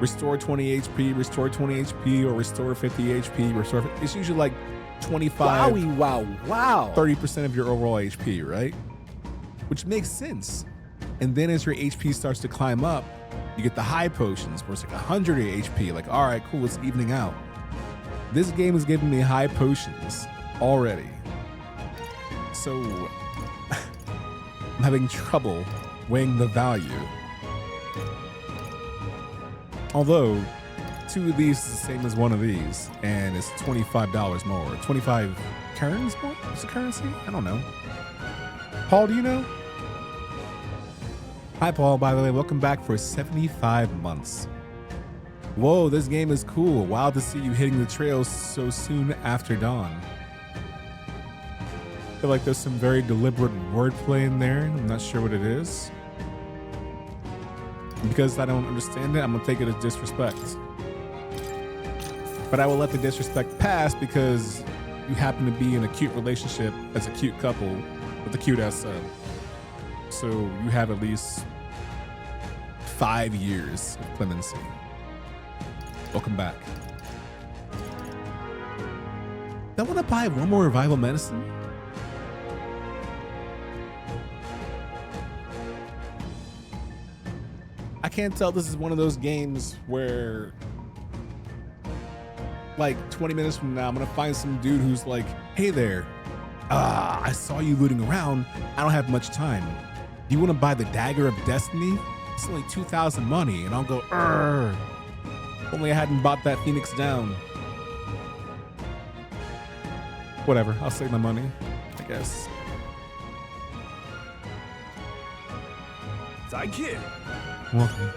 Restore 20 HP, restore 20 HP, or restore 50 HP, restore. It's usually like 25, Wowie, wow. 30% of your overall HP, right? Which makes sense. And then as your HP starts to climb up, you get the high potions where it's like 100 HP. Like, all right, cool, it's evening out. This game is giving me high potions already. So I'm having trouble weighing the value. Although 2 of these is the same as 1 of these, and it's $25 more. 25 kerns more? What's the currency? I don't know. Paul, do you know? Hi, Paul, by the way. Welcome back for 75 months. Whoa, this game is cool. Wild to see you hitting the trails so soon after dawn. I feel like there's some very deliberate wordplay in there. I'm not sure what it is. Because I don't understand it, I'm gonna take it as disrespect. But I will let the disrespect pass because you happen to be in a cute relationship as a cute couple with a cute ass son. So you have at least 5 years of clemency. Welcome back. I want to buy one more revival medicine. I can't tell this is one of those games where like 20 minutes from now, I'm gonna find some dude who's like, hey there, I saw you looting around. I don't have much time. Do you want to buy the Dagger of Destiny? It's only 2,000 money. And I'll go, if only I hadn't bought that Phoenix down. Whatever, I'll save my money, I guess. Thank you. Welcome.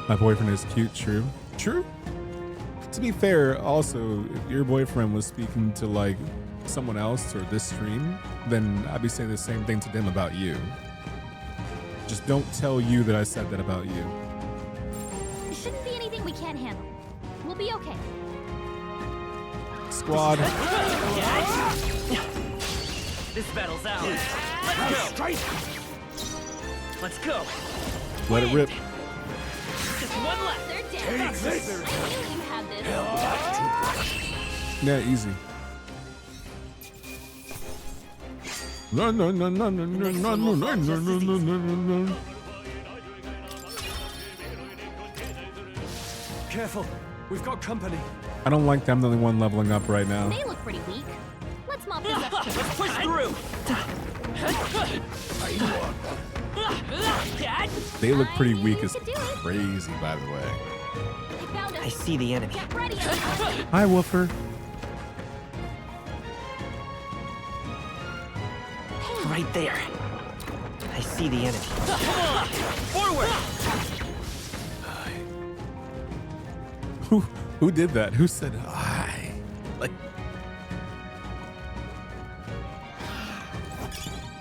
My boyfriend is cute, true. True? To be fair, also, if your boyfriend was speaking to like someone else or this stream, then I'd be saying the same thing to them about you. Just don't tell you that I said that about you. It shouldn't be anything we can't handle. We'll be okay. Squad. This battle's ours. Let's go. Let's go. Let it rip. Just one left. They're dead. You had this. Yeah, easy. No, no, no, no, no, no, no, no, no, no, no, no, no. Careful, we've got company. I don't like that I'm the only one leveling up right now. They look pretty weak. Let's mop this up. Let's push through. They look pretty weak as crazy, by the way. They found us. I see the enemy. Get ready. Hi, Woofer. Right there. I see the enemy. Forward. Who did that? Who said hi? Like,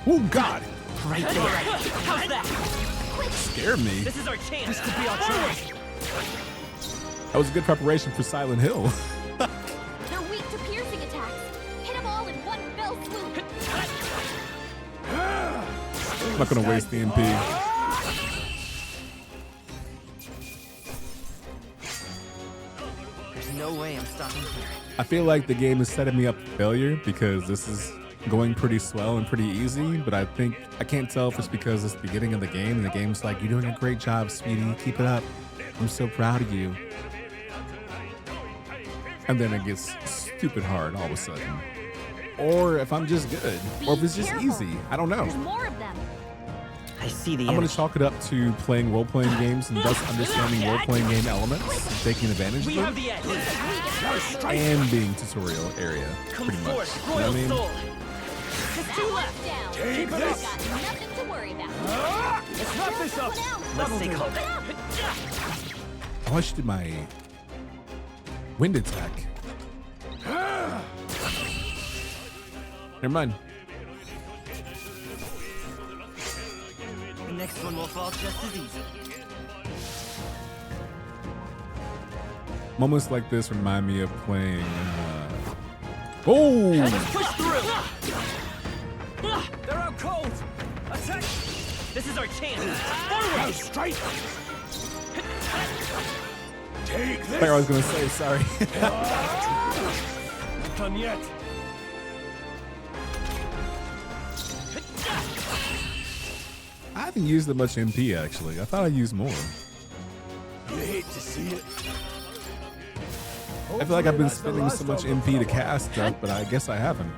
oh God! Right there. How's that? Scared me. This is our chance. This could be our chance. That was a good preparation for Silent Hill. They're weak to piercing attacks. Hit them all in one fell swoop. I'm not gonna waste the MP. There's no way I'm stopping here. I feel like the game is setting me up for failure because this is going pretty swell and pretty easy, but I think I can't tell if it's because it's the beginning of the game and the game's like, you're doing a great job, sweetie, keep it up. I'm so proud of you. And then it gets stupid hard all of a sudden. Or if I'm just good, or if it's just easy. I don't know. There's more of them. I see the I'm enemy. going to chalk it up to playing role-playing games and thus understanding role-playing game elements and taking advantage We of have them the edge. and being tutorial area, Come pretty much. forth, You know what I royal mean? soul. Just 2 left. Down. Take Got this. nothing to worry about. Let's wrap this up. Let's stay calm. Oh, I should do my wind attack. Never mind. The next one will fall just as easy. Moments like this remind me of playing Oh! Let's push through. They're out cold. Attack! This is our chance. Forward. Straight. Take I think I was gonna say sorry. Not done yet. I haven't used that much MP actually. I thought I used more. You hate to see it. I feel like I've been spending so much MP to cast stuff, but I guess I haven't.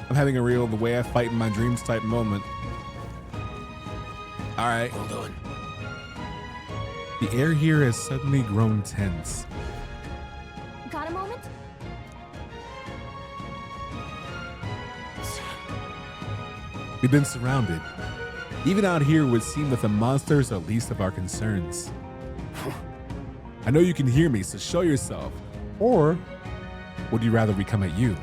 I'm having a real the way I fight in my dreams type moment. All right. Hold on. The air here has suddenly grown tense. Got a moment? We've been surrounded. Even out here, it would seem that the monsters are least of our concerns. I know you can hear me, so show yourself. Or would you rather we come at you?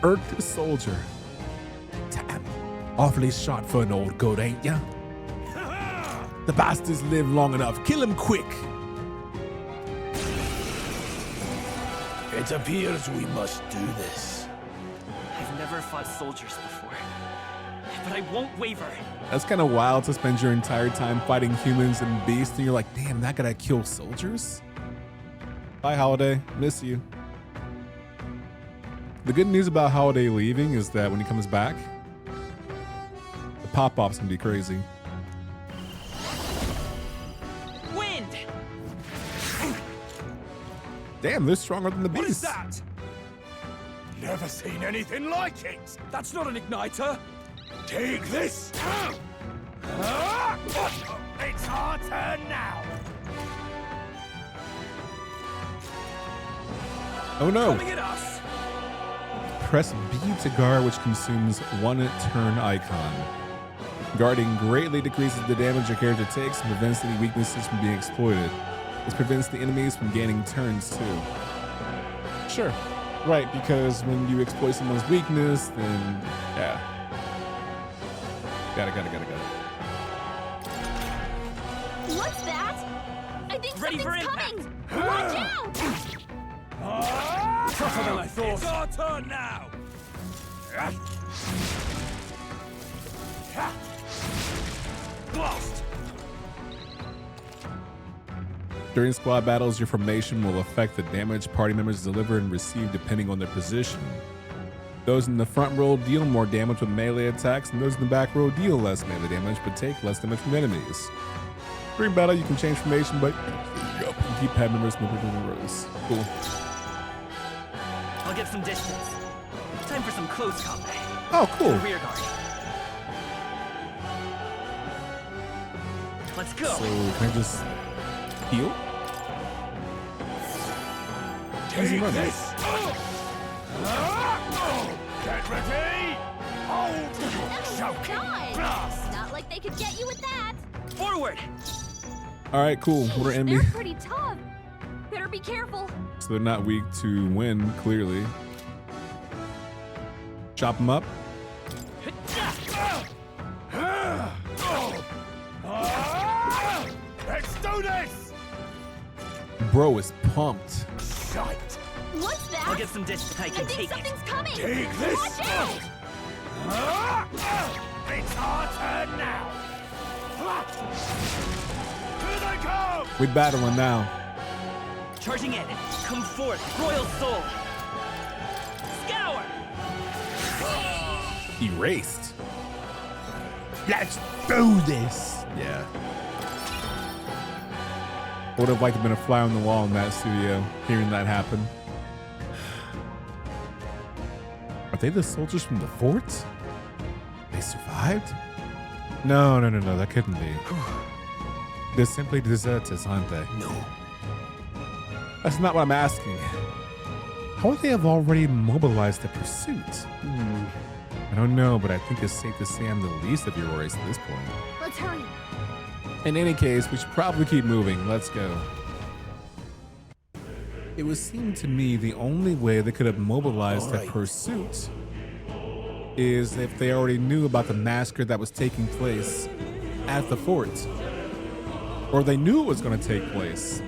Irked soldier. Damn, awfully short for an old goat, ain't ya? The bastards live long enough. Kill him quick. It appears we must do this. I've never fought soldiers before, but I won't waver. That's kind of wild to spend your entire time fighting humans and beasts, and you're like, damn, that gotta kill soldiers? Bye, Holiday. Miss you. The good news about Holiday leaving is that when he comes back, the pop-offs can be crazy. Wind. Damn, they're stronger than the What is beasts. that? Never seen anything like it. That's not an igniter. Take this. It's our turn now. Oh no. Coming at us. Press B to guard, which consumes one turn icon. Guarding greatly decreases the damage your character takes and prevents any weaknesses from being exploited. This prevents the enemies from gaining turns too. Sure. Right, because when you exploit someone's weakness, then yeah. Got it. What's that? I think Ready for something's impact. coming! Watch out! Tougher than I thought. It's our turn now. Blast. During squad battles, your formation will affect the damage party members deliver and receive depending on their position. Those in the front row deal more damage with melee attacks, and those in the back row deal less melee damage but take less damage from enemies. During battle, you can change formation, but you can keep pad members moving in the rows. Cool. I'll get some distance. Time for some close combat. Oh, cool. Rear guard. Let's go. So can I just heal? Take this. Get ready. Hold. Shouting. Blast. Not like they could get you with that. Forward. All right, cool. We're enemy. They're pretty tough. Better be careful. So they're not weak to win, clearly. Chop them up. Let's do this. Bro is pumped. Shite. What's that? I'll get some distance. I I can think take it. something's coming. Take this. Watch out! It's our turn now. Here they come. We're battling now. Charging in. Come forth, Royal Soul. Scour. Erased. Let's do this. Yeah. Would have liked to have been a fly on the wall in that studio, hearing that happen. Are they the soldiers from the fort? They survived? No, that couldn't be. They're simply deserters, aren't they? No. That's not what I'm asking. How would they have already mobilized the pursuit? I don't know, but I think it's safe to say I'm the least of your worries at this point. Let's hurry. In any case, we should probably keep moving. Let's go. It would seem to me the only way they could have mobilized the pursuit is if they already knew about the massacre that was taking place at the fort. Or they knew it was going to take place.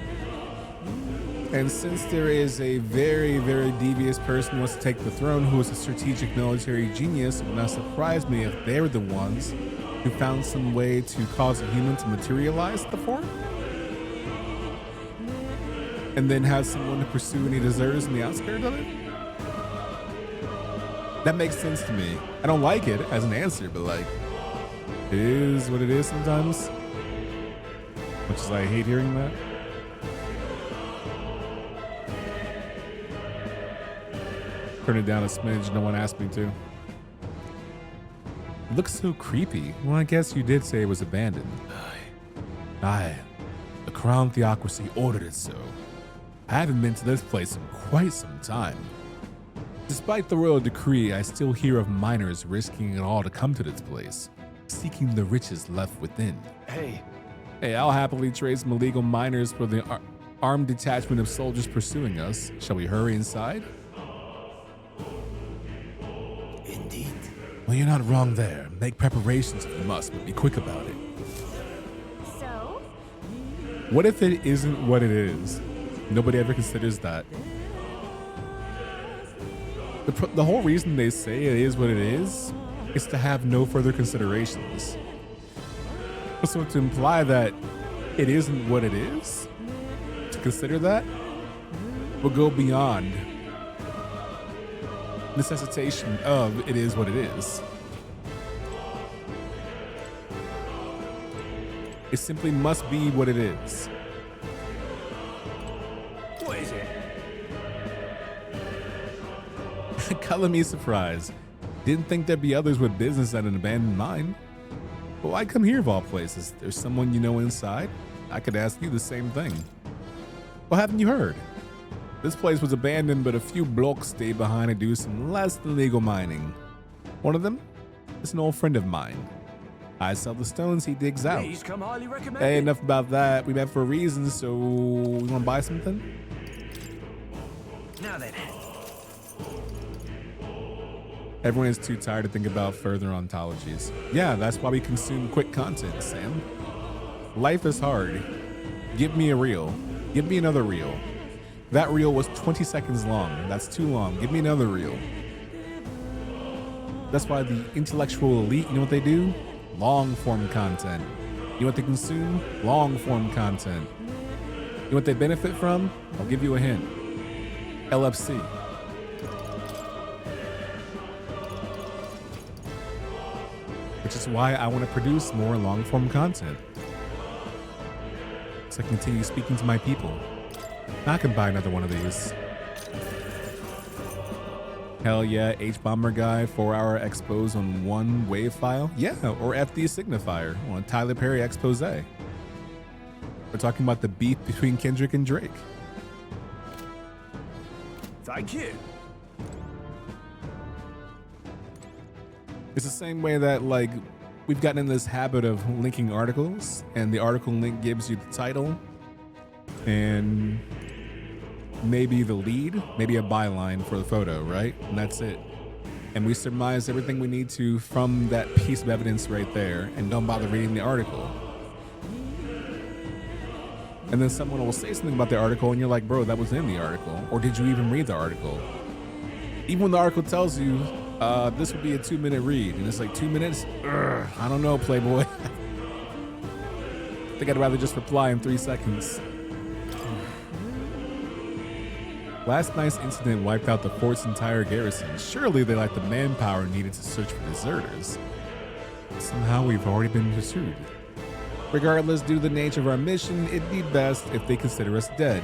And since there is a very, very devious person who wants to take the throne who is a strategic military genius, it would not surprise me if they were the ones who found some way to cause a human to materialize the form and then have someone to pursue any deserters in the outskirts of it. That makes sense to me. I don't like it as an answer, but like, it is what it is sometimes. Much as I hate hearing that. Turn it down a smidge, no one asked me to. It looks so creepy. Well, I guess you did say it was abandoned. Aye. The Crown Theocracy ordered it so. I haven't been to this place in quite some time. Despite the royal decree, I still hear of miners risking it all to come to this place, seeking the riches left within. Hey, I'll happily trade some illegal miners for the armed detachment of soldiers pursuing us. Shall we hurry inside? Indeed. Well, you're not wrong there. Make preparations if you must, but be quick about it. So? What if it isn't what it is? Nobody ever considers that. The whole reason they say it is what it is to have no further considerations. So to imply that it isn't what it is, to consider that, will go beyond necessitation of it is what it is. It simply must be what it is. What is it? Color me surprised. Didn't think there'd be others with business at an abandoned mine. But why come here of all places? There's someone you know inside? I could ask you the same thing. Well, haven't you heard? This place was abandoned, but a few blokes stayed behind to do some less than legal mining. One of them is an old friend of mine. I sell the stones he digs out. Please come highly recommended. Hey, enough about that. We met for a reason, so you want to buy something? Now then. Everyone is too tired to think about further ontologies. Yeah, that's why we consume quick content, Sam. Life is hard. Give me a reel. Give me another reel. That reel was 20 seconds long. That's too long. Give me another reel. That's why the intellectual elite, you know what they do? Long form content. You know what they consume? Long form content. You know what they benefit from? I'll give you a hint. LFC. Which is why I want to produce more long form content. So I can continue speaking to my people. I can buy another one of these. Hell yeah, H-Bomber guy, 4-hour expose on one wave file. Yeah, or FD signifier on a Tyler Perry expose. We're talking about the beef between Kendrick and Drake. Thank you. It's the same way that, like, we've gotten in this habit of linking articles, and the article link gives you the title and maybe the lead, maybe a byline for the photo, right? And that's it. And we surmise everything we need to from that piece of evidence right there and don't bother reading the article. And then someone will say something about the article and you're like, bro, that was in the article. Or did you even read the article? Even when the article tells you, this would be a 2-minute read, and it's like 2 minutes? Urgh, I don't know, Playboy. I think I'd rather just reply in 3 seconds. Last night's incident wiped out the fort's entire garrison. Surely they lacked the manpower needed to search for deserters. Somehow we've already been pursued. Regardless, due to the nature of our mission, it'd be best if they consider us dead.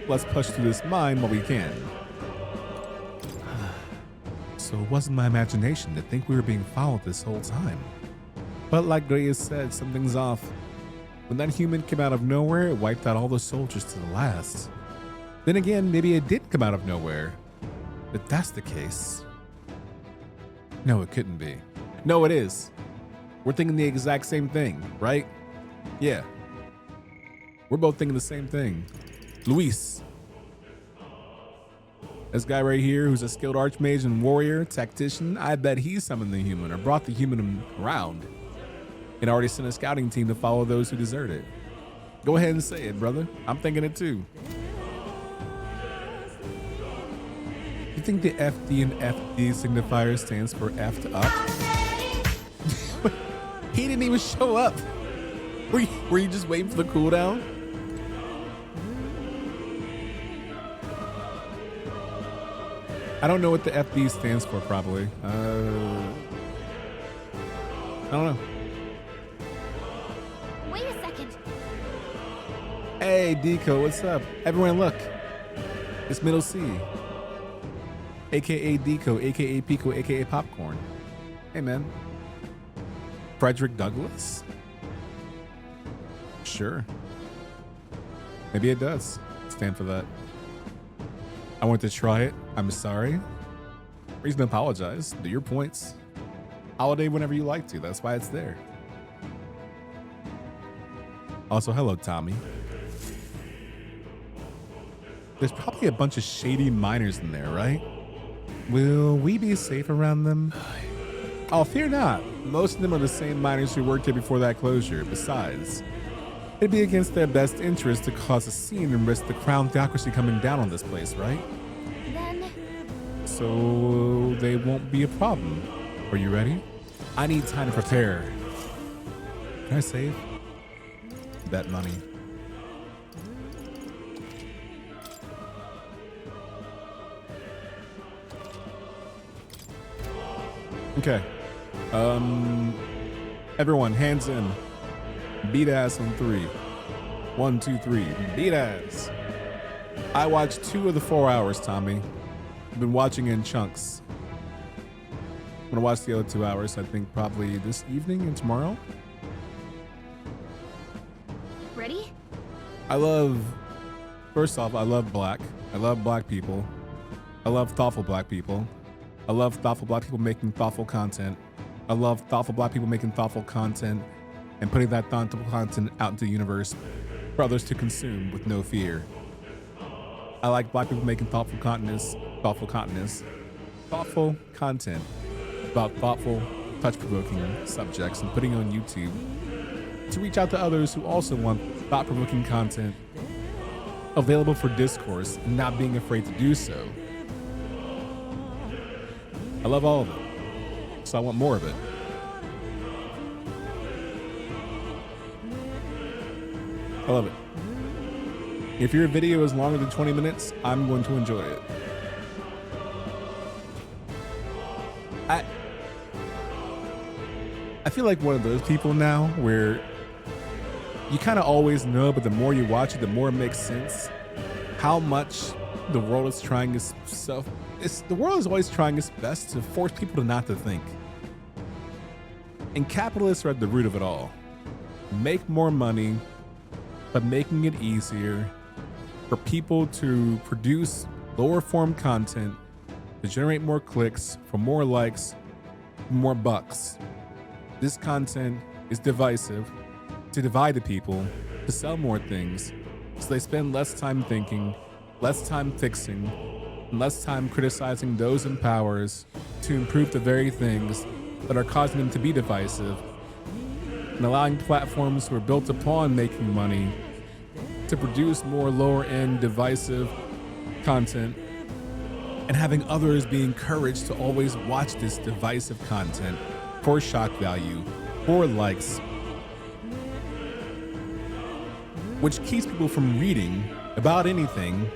Let's push through this mine while we can. So it wasn't my imagination to think we were being followed this whole time. But like Grace said, something's off. When that human came out of nowhere, it wiped out all the soldiers to the last. Then again, maybe it did come out of nowhere. If that's the case... No, it couldn't be. No, it is. We're thinking the exact same thing, right? Yeah. We're both thinking the same thing. Luis. This guy right here who's a skilled archmage and warrior, tactician, I bet he summoned the human or brought the human around and already sent a scouting team to follow those who deserted. Go ahead and say it, brother. I'm thinking it too. think the FD and FD signifier stands for F'd up? He didn't even show up. Were you just waiting for the cooldown? I don't know what the FD stands for, probably. I don't know. Wait a second. Hey, Deco, what's up? Everyone, look. It's Middle C. AKA Deco, AKA Pico, AKA Popcorn. Hey, man. Frederick Douglass? Sure. Maybe it does stand for that. I want to try it. I'm sorry. Reason to apologize. Do your points. Holiday whenever you like to. That's why it's there. Also, hello, Tommy. There's probably a bunch of shady miners in there, right? Will we be safe around them? Oh, fear not. Most of them are the same miners who worked here before that closure. Besides, it'd be against their best interest to cause a scene and risk the crown theocracy coming down on this place, right? Then... So they won't be a problem. Are you ready? I need time to prepare. Can I save? Bet money. Okay. Everyone, hands in. Beat ass on 3. 1, 2, 3. Beat ass. I watched 2 of the 4 hours, Tommy. I've been watching in chunks. I'm gonna watch the other 2 hours, I think probably this evening and tomorrow. Ready? First off, I love black. I love black people. I love thoughtful black people. I love thoughtful black people making thoughtful content. I love thoughtful black people making thoughtful content and putting that thoughtful content out into the universe for others to consume with no fear. I like black people making thoughtful content about thoughtful, touch-provoking subjects and putting it on YouTube to reach out to others who also want thought-provoking content available for discourse and not being afraid to do so. I love all of it, so I want more of it. I love it. If your video is longer than 20 minutes, I'm going to enjoy it. I feel like one of those people now where you kind of always know, but the more you watch it, the more it makes sense how much the world is trying the world is always trying its best to force people to not to think. And capitalists are at the root of it all. Make more money, but making it easier for people to produce lower form content to generate more clicks, for more likes, more bucks. This content is divisive to divide the people, to sell more things, so they spend less time thinking, less time fixing, and less time criticizing those in powers to improve the very things that are causing them to be divisive, and allowing platforms who are built upon making money to produce more lower-end divisive content, and having others be encouraged to always watch this divisive content for shock value, for likes, which keeps people from reading about anything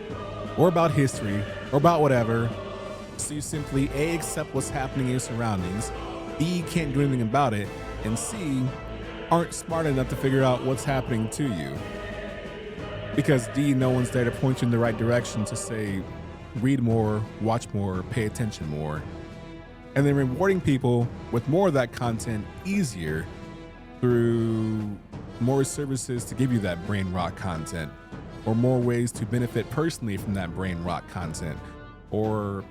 or about history or about whatever. So you simply A, accept what's happening in your surroundings, B, can't do anything about it, and C, aren't smart enough to figure out what's happening to you. Because D, no one's there to point you in the right direction to say, read more, watch more, pay attention more. And then rewarding people with more of that content easier through more services to give you that brain rot content, or more ways to benefit personally from that brain rot content, or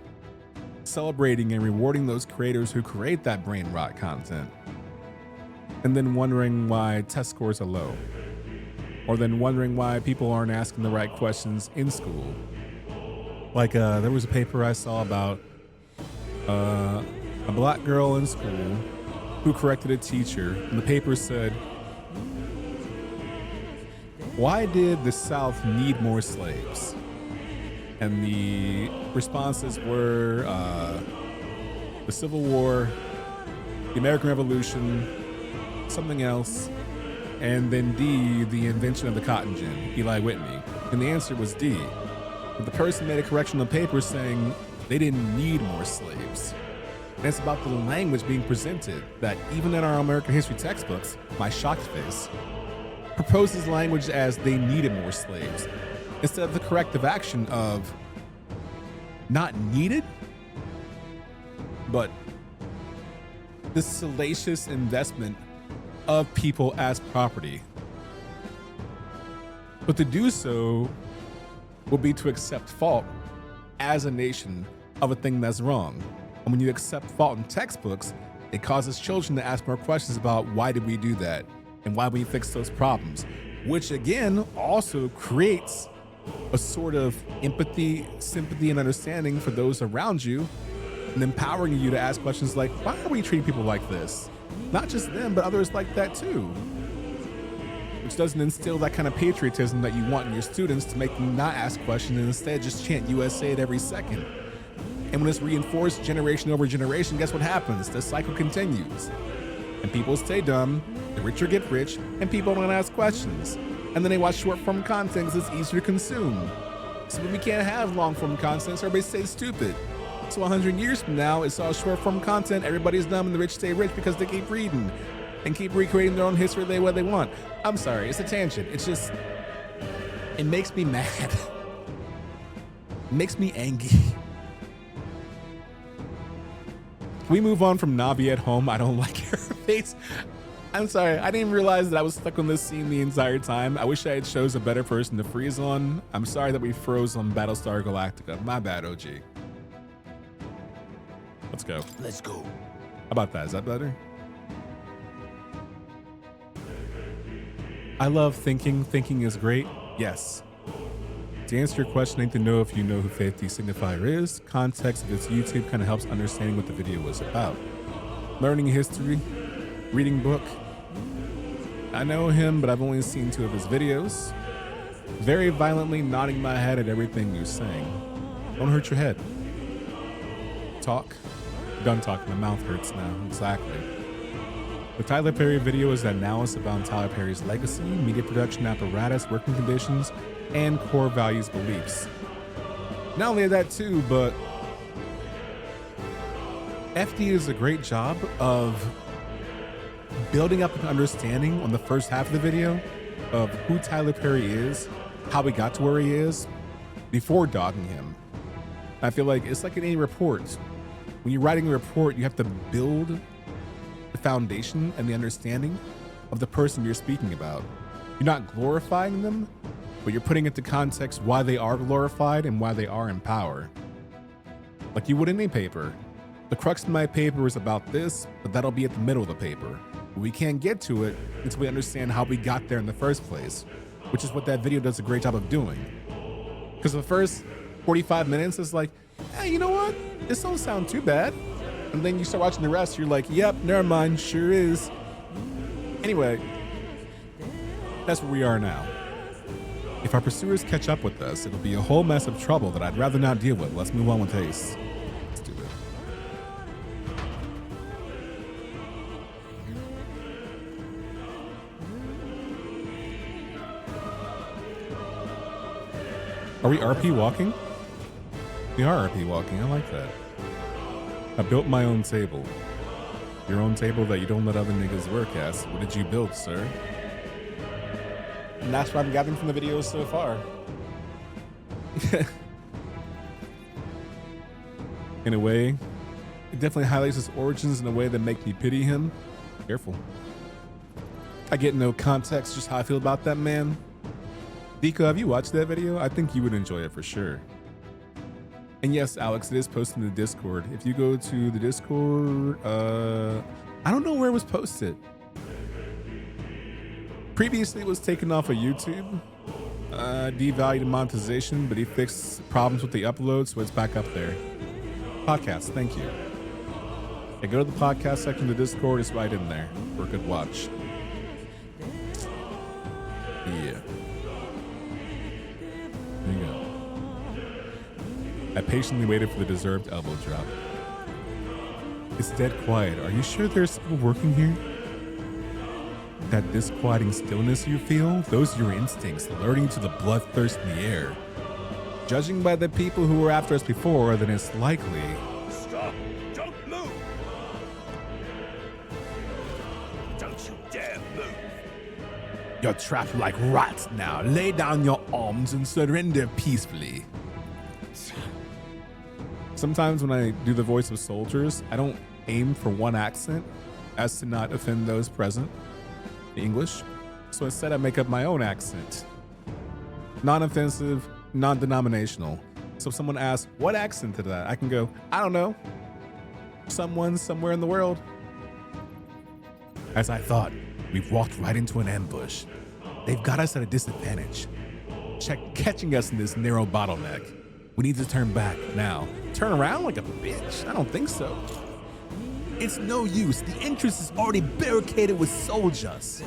celebrating and rewarding those creators who create that brain rot content, and then wondering why test scores are low, or then wondering why people aren't asking the right questions in school. Like there was a paper I saw about a black girl in school who corrected a teacher, and the paper said, "Why did the South need more slaves?" And the responses were the Civil War, the American Revolution, something else, and then D, the invention of the cotton gin, Eli Whitney. And the answer was D. But the person made a correction on the paper saying they didn't need more slaves. And it's about the language being presented that even in our American history textbooks, my shocked face, proposes language as they needed more slaves, instead of the corrective action of not needed, but this salacious investment of people as property. But to do so will be to accept fault as a nation of a thing that's wrong. And when you accept fault in textbooks, it causes children to ask more questions about why did we do that and why we fix those problems, which again also creates a sort of empathy, sympathy, and understanding for those around you, and empowering you to ask questions like, why are we treating people like this? Not just them, but others like that too. Which doesn't instill that kind of patriotism that you want in your students to make them not ask questions and instead just chant USA at every second. And when it's reinforced generation over generation, guess what happens? The cycle continues. And people stay dumb, the richer get rich, and people don't ask questions. And then they watch short form content because it's easier to consume. So when we can't have long form content, so everybody stays stupid. So 100 years from now, it's all short form content, everybody's dumb, and the rich stay rich because they keep reading and keep recreating their own history the way they want. I'm sorry, it's a tangent. It's just, it makes me mad. It makes me angry. Can we move on from Navi at home? I don't like her face. I'm sorry, I didn't realize that I was stuck on this scene the entire time. I wish I had chose a better person to freeze on. I'm sorry that we froze on Battlestar Galactica. My bad, OG. Let's go. Let's go. How about that? Is that better? I love thinking. Thinking is great. Yes. To answer your question, I need to know if you know who Faith D Signifier is. Context of its YouTube kind of helps understanding what the video was about. Learning history, reading book. I know him, but I've only seen 2 of his videos. Very violently nodding my head at everything you're saying. Don't hurt your head. Talk. Done talking, my mouth hurts now. Exactly. The Tyler Perry video is an analysis about Tyler Perry's legacy, media production apparatus, working conditions, and core values beliefs. Not only that too, but FD does a great job of building up an understanding on the first half of the video of who Tyler Perry is, how he got to where he is, before dogging him. I feel like it's like in any report. When you're writing a report, you have to build the foundation and the understanding of the person you're speaking about. You're not glorifying them, but you're putting into context why they are glorified and why they are in power. Like you would in any paper. The crux of my paper is about this, but that'll be at the middle of the paper. But we can't get to it until we understand how we got there in the first place, which is what that video does a great job of doing. Because the first 45 minutes is like, hey, you know what? This don't sound too bad. And then you start watching the rest, you're like, yep, never mind, sure is. Anyway, that's where we are now. If our pursuers catch up with us, it'll be a whole mess of trouble that I'd rather not deal with. Let's move on with haste. Let's do it. Are we RP walking? We are RP walking, I like that. I built my own table. Your own table that you don't let other niggas work at. What did you build, sir? And that's what I'm gathering from the videos so far. In a way, it definitely highlights his origins in a way that make me pity him. Careful. I get no context just how I feel about that man. Diko, have you watched that video? I think you would enjoy it for sure. And yes, Alex, it is posted in the Discord. If you go to the Discord, I don't know where it was posted. Previously, it was taken off of YouTube, devalued monetization, but he fixed problems with the upload, so it's back up there. Podcast, thank you. Okay, go to the podcast section of the Discord. It's right in there for a good watch. Yeah. There you go. I patiently waited for the deserved elbow drop. It's dead quiet. Are you sure there's people working here? That disquieting stillness you feel, those are your instincts alerting to the bloodthirst in the air. Judging by the people who were after us before, then it's likely. Stop! Don't move! Don't you dare move! You're trapped like rats now. Lay down your arms and surrender peacefully. Sometimes when I do the voice of soldiers, I don't aim for one accent as to not offend those present. English. So instead I make up my own accent. Non-offensive, non-denominational. So if someone asks, what accent is that? I can go, I don't know. Someone somewhere in the world. As I thought, we've walked right into an ambush. They've got us at a disadvantage. Catching us in this narrow bottleneck. We need to turn back now. Turn around like a bitch? I don't think so. It's no use. The entrance is already barricaded with soldiers.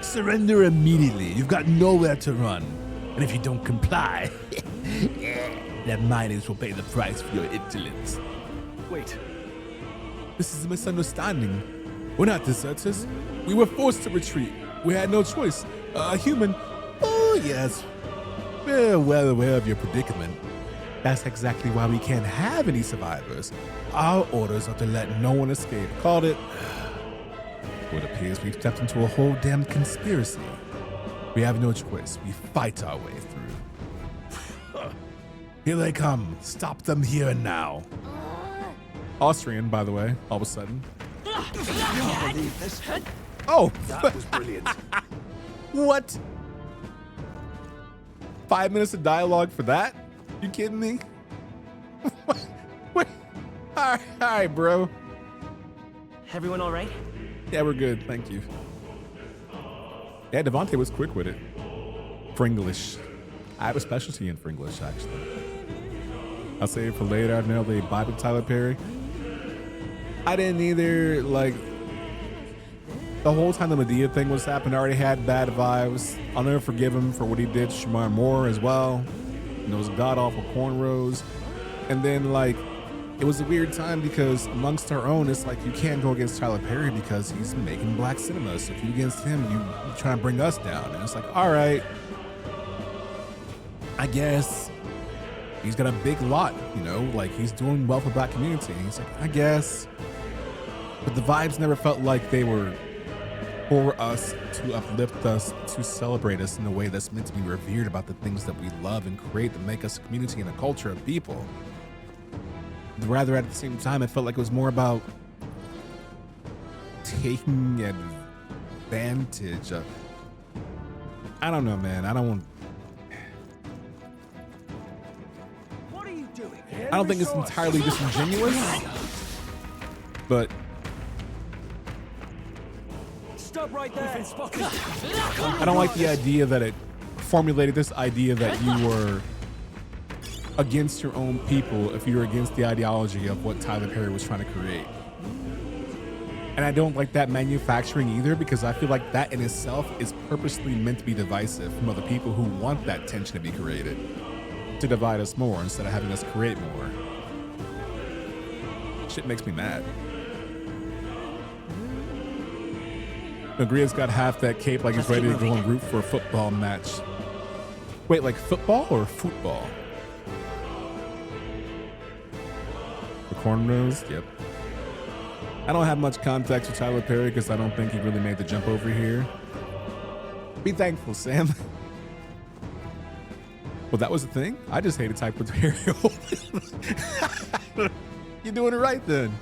Surrender immediately. You've got nowhere to run. And if you don't comply, the miners will pay the price for your insolence. Wait. This is a misunderstanding. We're not deserters. We were forced to retreat. We had no choice. A human. Oh, yes. We're well aware of your predicament. That's exactly why we can't have any survivors. Our orders are to let no one escape. Called it. Well, it appears we've stepped into a whole damn conspiracy. We have no choice. We fight our way through. Here they come. Stop them here and now. Austrian, by the way, all of a sudden. I can't believe this. Oh! That was brilliant. What? 5 minutes of dialogue for that? You kidding me? What? All right, bro. Everyone all right? Yeah, we're good. Thank you. Yeah, Devontae was quick with it. Fringlish. I have a specialty in Fringlish, actually. I'll save it for later. I know they vibe with Tyler Perry. I didn't either. Like, the whole time the Medea thing was happening, I already had bad vibes. I'll never forgive him for what he did to Shamar Moore as well. And those god-awful cornrows. And then, like, it was a weird time because amongst our own, it's like you can't go against Tyler Perry because he's making black cinema. So if you're against him, you try to bring us down. And it's like, all right, I guess he's got a big lot, you know, like he's doing well for black community. He's like, I guess. But the vibes never felt like they were for us, to uplift us, to celebrate us in a way that's meant to be revered about the things that we love and create that make us a community and a culture of people. Rather, at the same time, it felt like it was more about taking advantage of. I don't know, man. I don't want. What are you doing? I don't think it's entirely disingenuous, but Stop right there. I don't like the idea that it formulated this idea that you were against your own people if you're against the ideology of what Tyler Perry was trying to create. And I don't like that manufacturing either, because I feel like that in itself is purposely meant to be divisive from other people who want that tension to be created, to divide us more instead of having us create more. Shit makes me mad. Nagria's got half that cape like he's ready to go en route for a football match. Wait, like football or football? The cornrows? Yep. I don't have much context with Tyler Perry because I don't think he really made the jump over here. Be thankful, Sam. Well, that was the thing? I just hated Tyler Perry. You're doing it right then.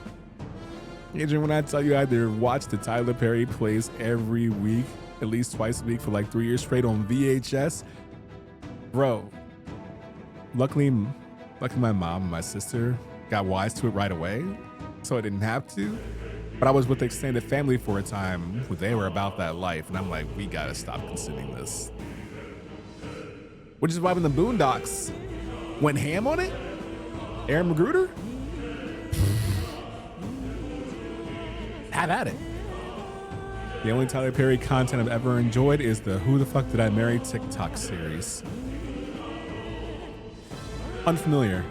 Adrian, when I tell you I either watch the Tyler Perry plays every week, at least twice a week for like 3 years straight on VHS, bro, luckily my mom and my sister got wise to it right away, so I didn't have to. But I was with the extended family for a time where they were about that life, and I'm like, we gotta stop consuming this. Which is why when the Boondocks went ham on it, Aaron Magruder, have at it. The only Tyler Perry content I've ever enjoyed is the Who the Fuck Did I Marry TikTok series. Unfamiliar.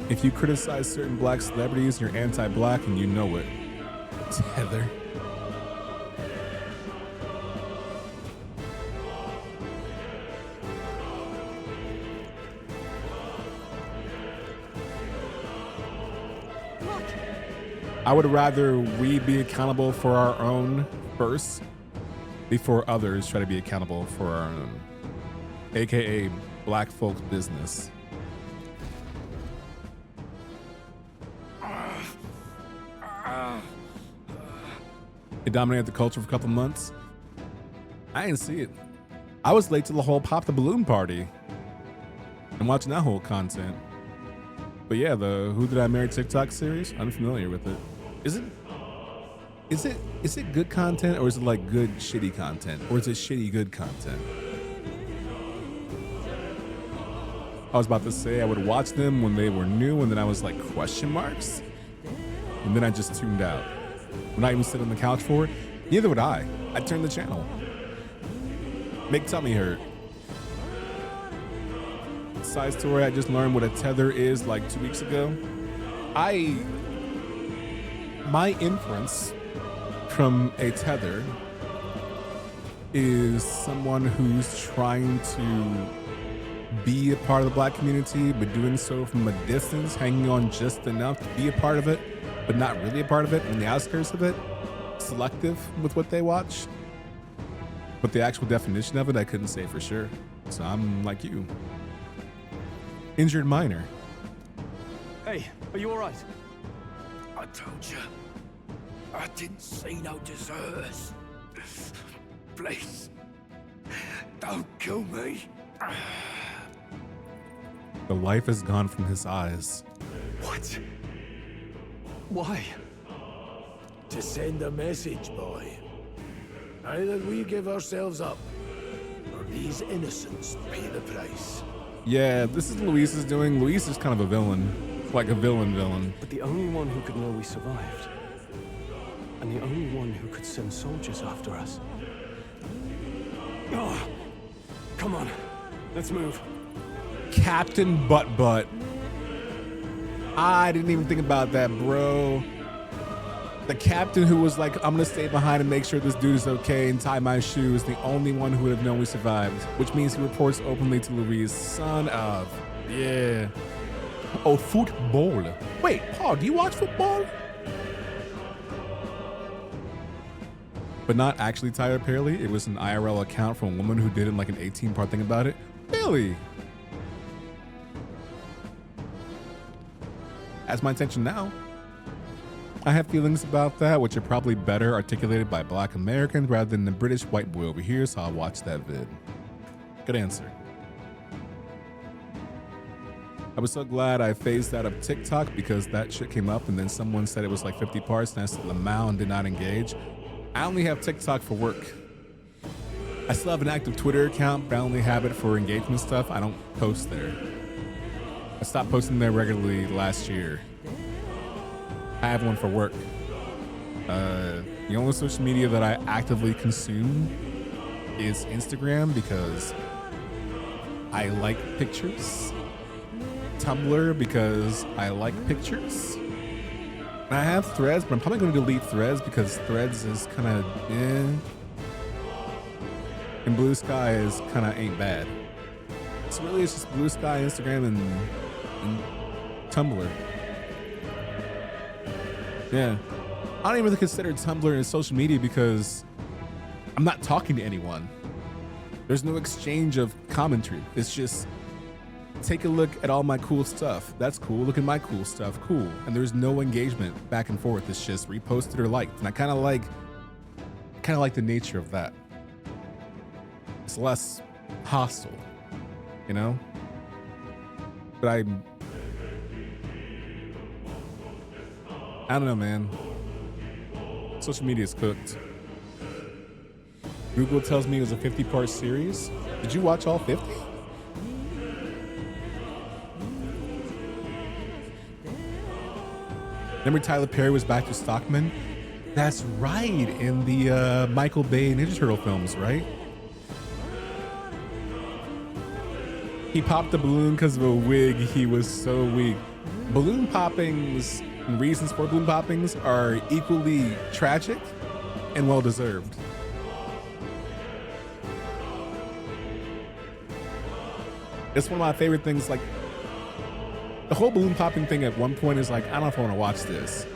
If you criticize certain black celebrities, you're anti-black and you know it. Tether. I would rather we be accountable for our own first before others try to be accountable for our own, aka black folk business. It dominated the culture for a couple months. I didn't see it. I was late to the whole Pop the Balloon party and watching that whole content. But yeah, the Who Did I Marry TikTok series, unfamiliar with it. Is it good content, or is it like good shitty content, or is it shitty good content? I was about to say I would watch them when they were new, and then I was like, question marks? And then I just tuned out. Would not even sit on the couch for it. Neither would I. I'd turn the channel. Make tummy hurt. Side story, I just learned what a tether is like 2 weeks ago. My inference from a tether is someone who's trying to be a part of the black community, but doing so from a distance, hanging on just enough to be a part of it, but not really a part of it, on the outskirts of it, selective with what they watch. But the actual definition of it, I couldn't say for sure. So I'm like you. Injured minor. Hey, are you alright? I told you, I didn't see no deserters. Please, don't kill me. The life is gone from his eyes. What? Why? To send a message, boy. Either we give ourselves up, or these innocents pay the price. Yeah, this is Luis's doing. Luis is kind of a villain. Like a villain. But the only one who could know we survived. And the only one who could send soldiers after us. Oh, come on, let's move. Captain Butt. I didn't even think about that, bro. The captain who was like, I'm gonna stay behind and make sure this dude is okay and tie my shoes, the only one who would have known we survived, which means he reports openly to Luis, son of, yeah. Oh, football. Wait, Paul, do you watch football? But not actually Tyler Perry. It was an IRL account from a woman who did like an 18-part thing about it. Really? That's my intention now. I have feelings about that, which are probably better articulated by Black Americans rather than the British white boy over here, so I'll watch that vid. Good answer. I was so glad I phased out of TikTok because that shit came up and then someone said it was like 50 parts and I said Lamau and did not engage. I only have TikTok for work. I still have an active Twitter account, but I only have it for engagement stuff. I don't post there. I stopped posting there regularly last year. I have one for work. The only social media that I actively consume is Instagram because I like pictures. Tumblr because I like pictures. And I have Threads, but I'm probably going to delete Threads because Threads is kind of eh. And Blue Sky is kind of ain't bad. So really it's just Blue Sky, Instagram, and Tumblr. Yeah. I don't even really consider Tumblr as social media because I'm not talking to anyone. There's no exchange of commentary. It's just take a look at all my cool stuff. That's cool. Look at my cool stuff. Cool. And there's no engagement back and forth. It's just reposted or liked. And I kind of like the nature of that. It's less hostile, you know? But I don't know, man. Social media is cooked. Google tells me it was a 50-part series. Did you watch all 50? Remember Tyler Perry was back to Stockman? That's right, in the Michael Bay Ninja Turtle films, right? He popped the balloon because of a wig. He was so weak. Balloon poppings and reasons for balloon poppings are equally tragic and well-deserved. It's one of my favorite things. Like, the whole balloon popping thing at one point is like, I don't know if I want to watch this.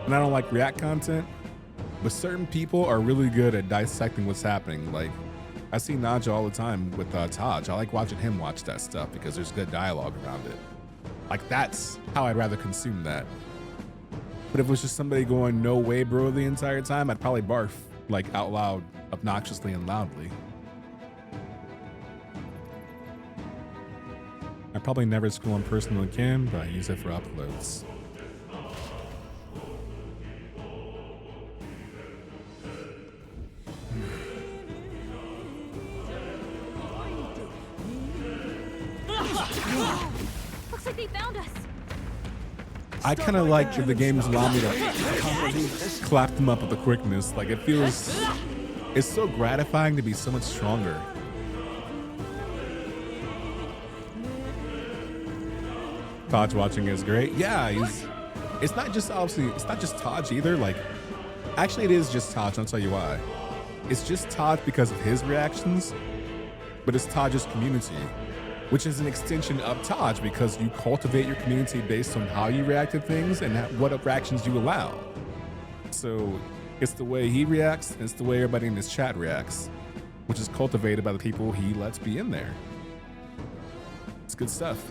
And I don't like React content, but certain people are really good at dissecting what's happening. Like, I see Naja all the time with Taj. I like watching him watch that stuff because there's good dialogue around it. Like, that's how I'd rather consume that. But if it was just somebody going, no way, bro, the entire time, I'd probably barf, like, out loud, obnoxiously and loudly. I probably never scroll on personal cam, but I use it for uploads. Looks like they found us. I kind of like if the games allow me to clap them up with the quickness. Like, it feels, it's so gratifying to be so much stronger. Taj watching is great. Yeah, it's not just, obviously, it's not just Taj either. Like, actually it is just Taj, I'll tell you why. It's just Taj because of his reactions, but it's Taj's community, which is an extension of Taj because you cultivate your community based on how you react to things and what reactions you allow. So it's the way he reacts, and it's the way everybody in his chat reacts, which is cultivated by the people he lets be in there. It's good stuff.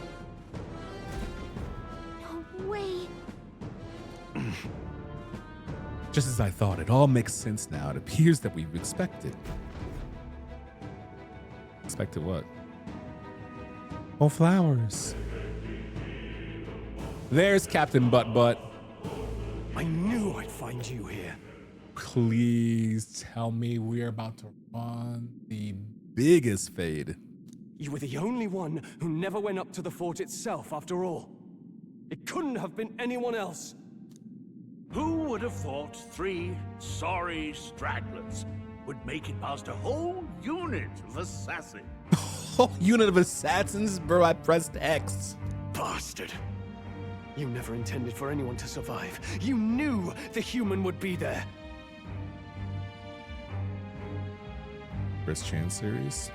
No way. Just as I thought, it all makes sense now. It appears that we've expected. Expected what? Oh, flowers. There's Captain Butt Butt. I knew I'd find you here. Please tell me we're about to run the biggest fade. You were the only one who never went up to the fort itself, after all. It couldn't have been anyone else. Who would have thought 3 sorry stragglers would make it past a whole unit of assassins? Whole unit of assassins? Bro, I pressed X. Bastard. You never intended for anyone to survive. You knew the human would be there. First Chance series.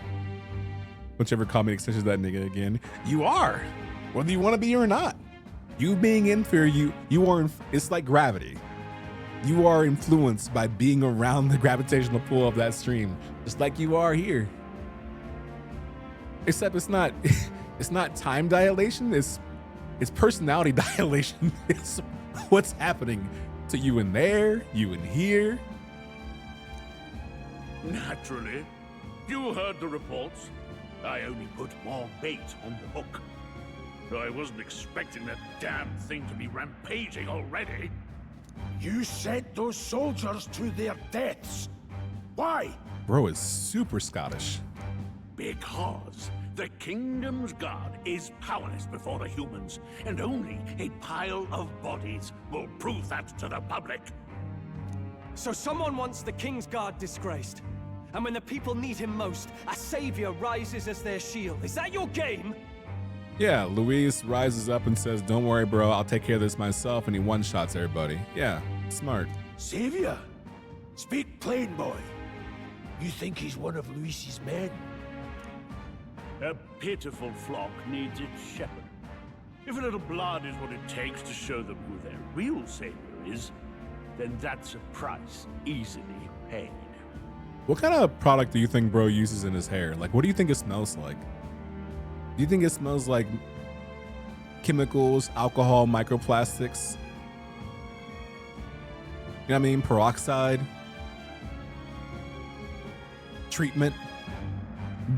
Whichever comedy extension that nigga again. You are, whether you want to be or not. You being in fear, you are, it's like gravity. You are influenced by being around the gravitational pull of that stream, just like you are here. Except it's not time dilation, it's personality dilation. It's what's happening to you in there, you in here. Naturally. You heard the reports. I only put more bait on the hook. I wasn't expecting that damn thing to be rampaging already. You sent those soldiers to their deaths. Why? Bro is super Scottish. Because the kingdom's guard is powerless before the humans, and only a pile of bodies will prove that to the public. So someone wants the King's Guard disgraced. And when the people need him most, a savior rises as their shield. Is that your game? Yeah, Luis rises up and says, don't worry, bro, I'll take care of this myself, and he one-shots everybody. Yeah, smart. Savior? Speak plain, boy. You think he's one of Luis's men? A pitiful flock needs its shepherd. If a little blood is what it takes to show them who their real savior is, then that's a price easily paid. What kind of product do you think bro uses in his hair? Like, what do you think it smells like? Do you think it smells like chemicals, alcohol, microplastics? You know what I mean? Peroxide? Treatment?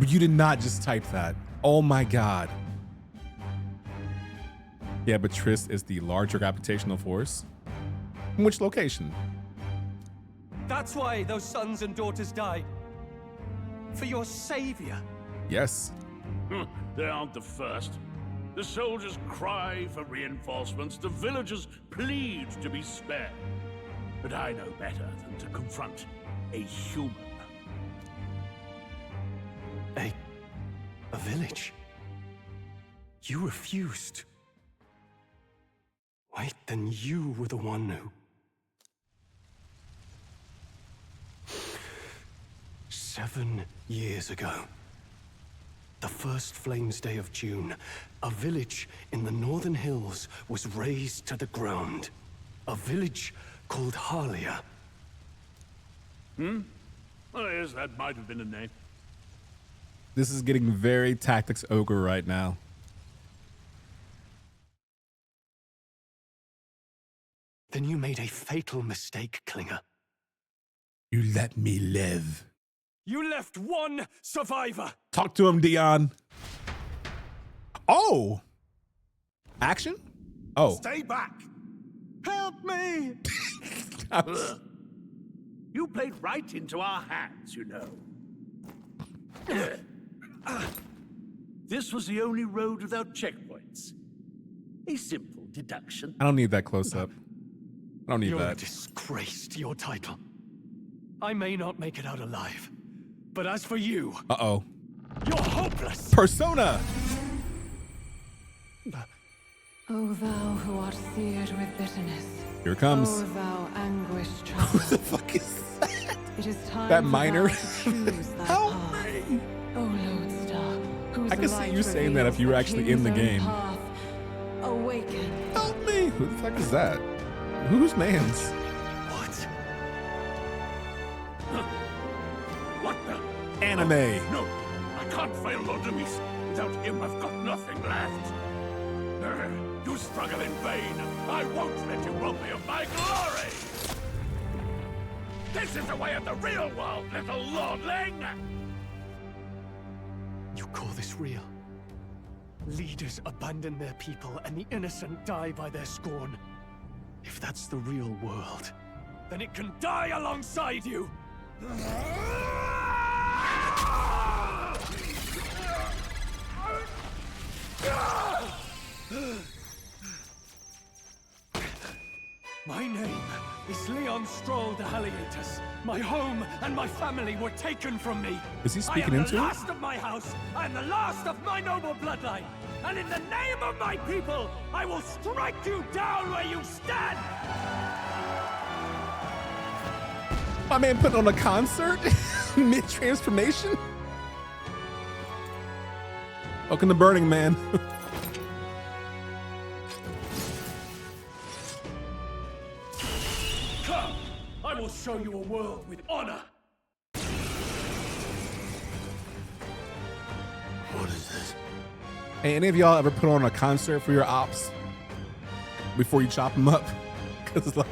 You did not just type that. Oh my God. Yeah, but Triss is the larger gravitational force. In which location? That's why those sons and daughters died. For your savior. Yes. They aren't the first. The soldiers cry for reinforcements. The villagers plead to be spared. But I know better than to confront a human. A village? You refused. Wait, then you were the one who... 7 years ago, the first Flames Day of June, a village in the northern hills was razed to the ground. A village called Harlia. Well, yes, that might have been a name. This is getting very Tactics Ogre right now. Then you made a fatal mistake, Klinger. You let me live. You left one survivor. Talk to him, Dion. Oh. Action? Oh. Stay back! Help me! You played right into our hands, you know. This was the only road without checkpoints. A simple deduction. I don't need that close up. I don't need You're a that. disgrace to your title. I may not make it out alive, but as for you, Uh-oh. you're hopeless. Persona. O thou who art seared with bitterness. Here it comes. O thou anguish Who traveler. the fuck is that? It is time That for minor? thou to choose thy Help path. me. O lodestar, whose I can see light you saying that if you were reveals the actually in the king's own game. path. Awaken. Help me. Who the fuck is that? Whose man's? What? What the? Anime. No, I can't fail Lord Demis. Without him, I've got nothing left. You struggle in vain. I won't let you rob me of my glory. This is the way of the real world, little lordling. You call this real? Leaders abandon their people and the innocent die by their scorn. If that's the real world, then it can die alongside you! My name is Leon Strohl de Halietus. My home and my family were taken from me. Is he speaking I am into the it? last of my house. I am the last of my noble bloodline. And in the name of my people, I will strike you down where you stand! My man putting on a concert mid-transformation? Welcome to Burning Man. Come! I will show you a world with honor! What is this? Hey, any of y'all ever put on a concert for your ops before you chop them up? Because like,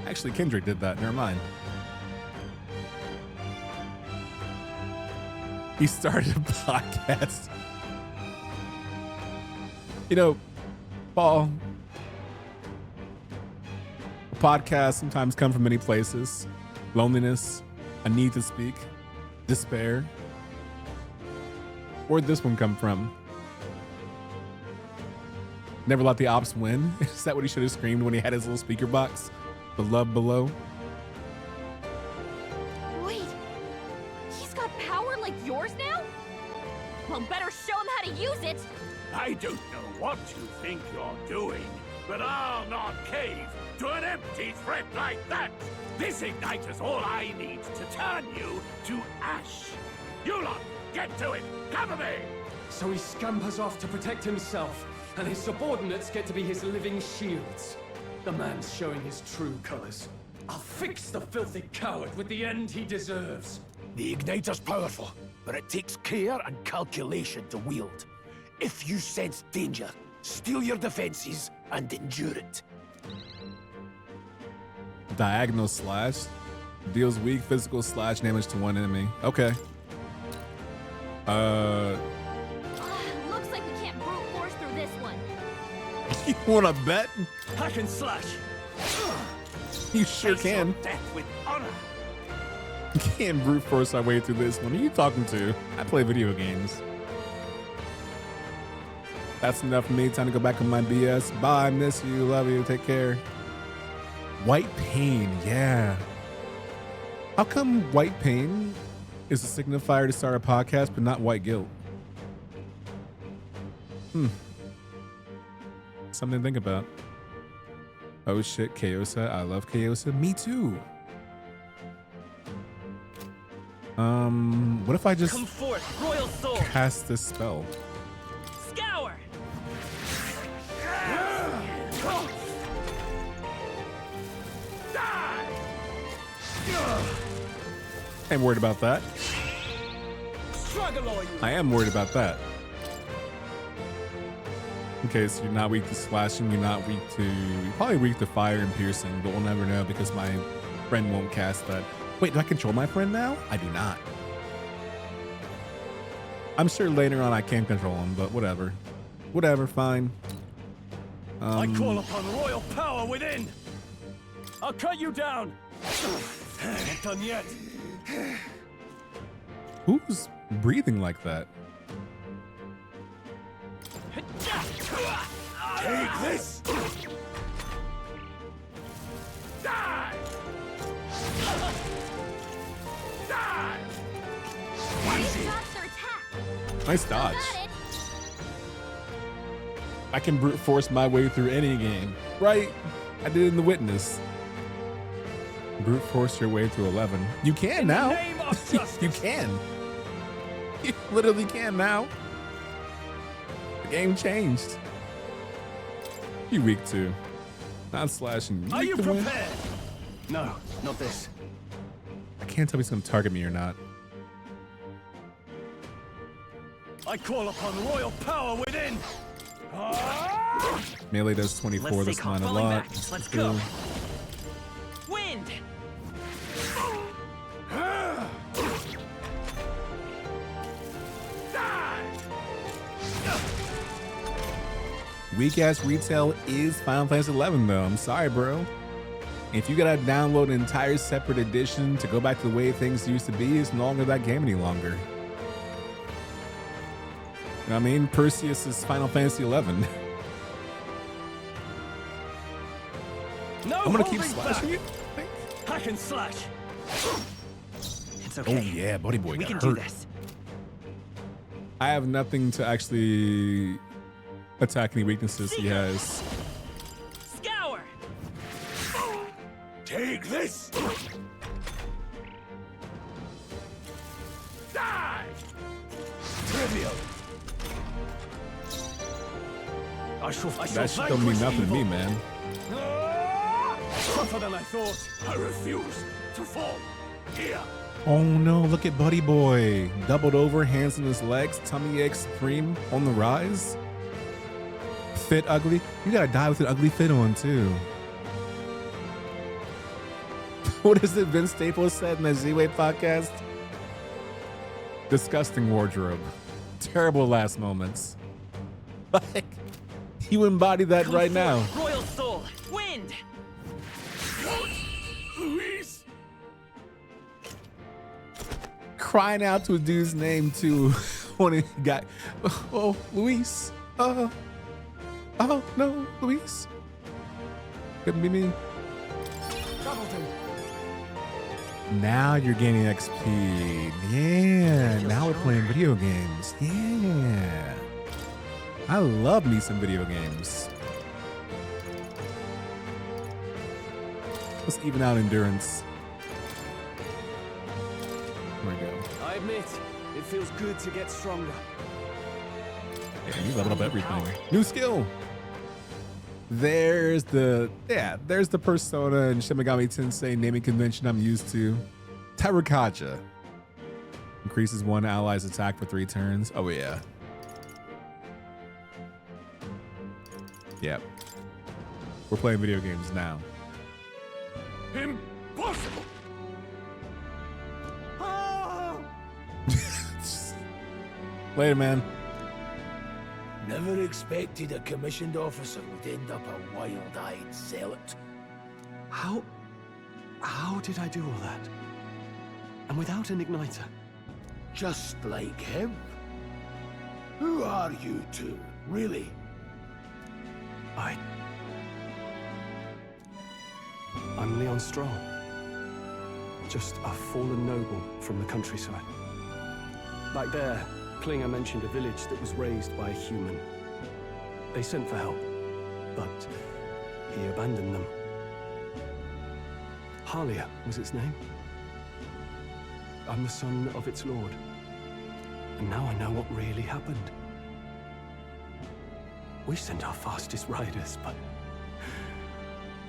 actually Kendrick did that, never mind. He started a podcast. You know, Paul, podcasts sometimes come from many places. Loneliness, a need to speak, despair. Where'd this one come from? Never let the ops win? Is that what he should have screamed when he had his little speaker box? The love below? Wait, he's got power like yours now? Well, better show him how to use it. I don't know what you think you're doing, but I'll not cave to an empty threat like that. This ignite is all I need to turn you to ash. You lot, get to it. Cover me. So he scampers off to protect himself, and his subordinates get to be his living shields. The man's showing his true colors. I'll fix the filthy coward with the end he deserves. The igniter's powerful, but it takes care and calculation to wield. If you sense danger, steel your defenses and endure it. Diagonal slash deals weak physical slash damage to one enemy. Okay. Looks like we can't brute force through this one. You wanna bet? Hack and slash. You sure Face your can. death with honor. You can't brute force our way through this one. Who are you talking to? I play video games. That's enough for me. Time to go back on my BS. Bye. Miss you. Love you. Take care. White pain. Yeah. How come white pain is a signifier to start a podcast, but not white guilt? Something to think about. Oh shit, Kaosa. I love Kaosa. Me too. What if I just Come forth, royal soul. cast this spell? Scour. I'm worried about that. Struggle, all you. I am worried about that. Okay, so you're not weak to slashing, you're not weak to... You're probably weak to fire and piercing, but we'll never know because my friend won't cast that. Wait, do I control my friend now? I do not. I'm sure later on I can control him, but whatever. Whatever, fine. I call upon royal power within! I'll cut you down! Not done yet. Who's breathing like that? Take this! Die! Die! Nice dodge. I can brute force my way through any game. Right? I did it in The Witness. Brute force your way through 11. You can now. Name of justice. You can. You literally can now. The game changed. You weak too. Not slashing. Are you weak to win. prepared? No, not this. I can't tell if he's gonna target me or not. I call upon royal power within! Melee does 24. Let's That's take not off a falling lot. back. That's Let's cool. go. Wind. Weak ass retail is Final Fantasy 11 though. I'm sorry, bro. If you gotta download an entire separate edition to go back to the way things used to be, it's no longer that game any longer. You know what I mean? Perseus is Final Fantasy 11. No, I'm gonna keep holding slashing back. you. Hack and slash. It's okay. Oh yeah, Buddy Boy We got can hurt. do this. I have nothing to actually attack any weaknesses he has. Scour. Take this! Die! Trivial. I shall That shit don't mean nothing to me, man. Tougher than I thought. I refuse to fall. Here. Oh no, look at Buddy Boy. Doubled over, hands in his legs, tummy ache supreme on the rise. Fit ugly. You gotta die with an ugly fit on too. What is it Vince Staples said in the Z-Way podcast? Disgusting wardrobe. Terrible last moments. Like, you embody that Come right forth, now. Royal soul. Wind. Luis. Crying out to a dude's name too when he got, oh, Luis. Oh no, Luis. Couldn't be me. Now you're gaining XP. Yeah, now we're playing video games. Yeah. I love me some video games. Let's even out endurance. There we go. I admit, it feels good to get stronger. Yeah, you leveled up everything. New skill. There's the Persona and Shin Megami Tensei naming convention I'm used to. Terakaja. Increases one ally's attack for 3 turns. Oh yeah. Yep. We're playing video games now. Impossible! Later, man. Never expected a commissioned officer would end up a wild-eyed zealot. How did I do all that? And without an igniter? Just like him. Who are you two, really? I'm Leon Strohl. Just a fallen noble from the countryside. Back there, Klinger mentioned a village that was raised by a human. They sent for help, but he abandoned them. Halia was its name. I'm the son of its lord. And now I know what really happened. We sent our fastest riders, but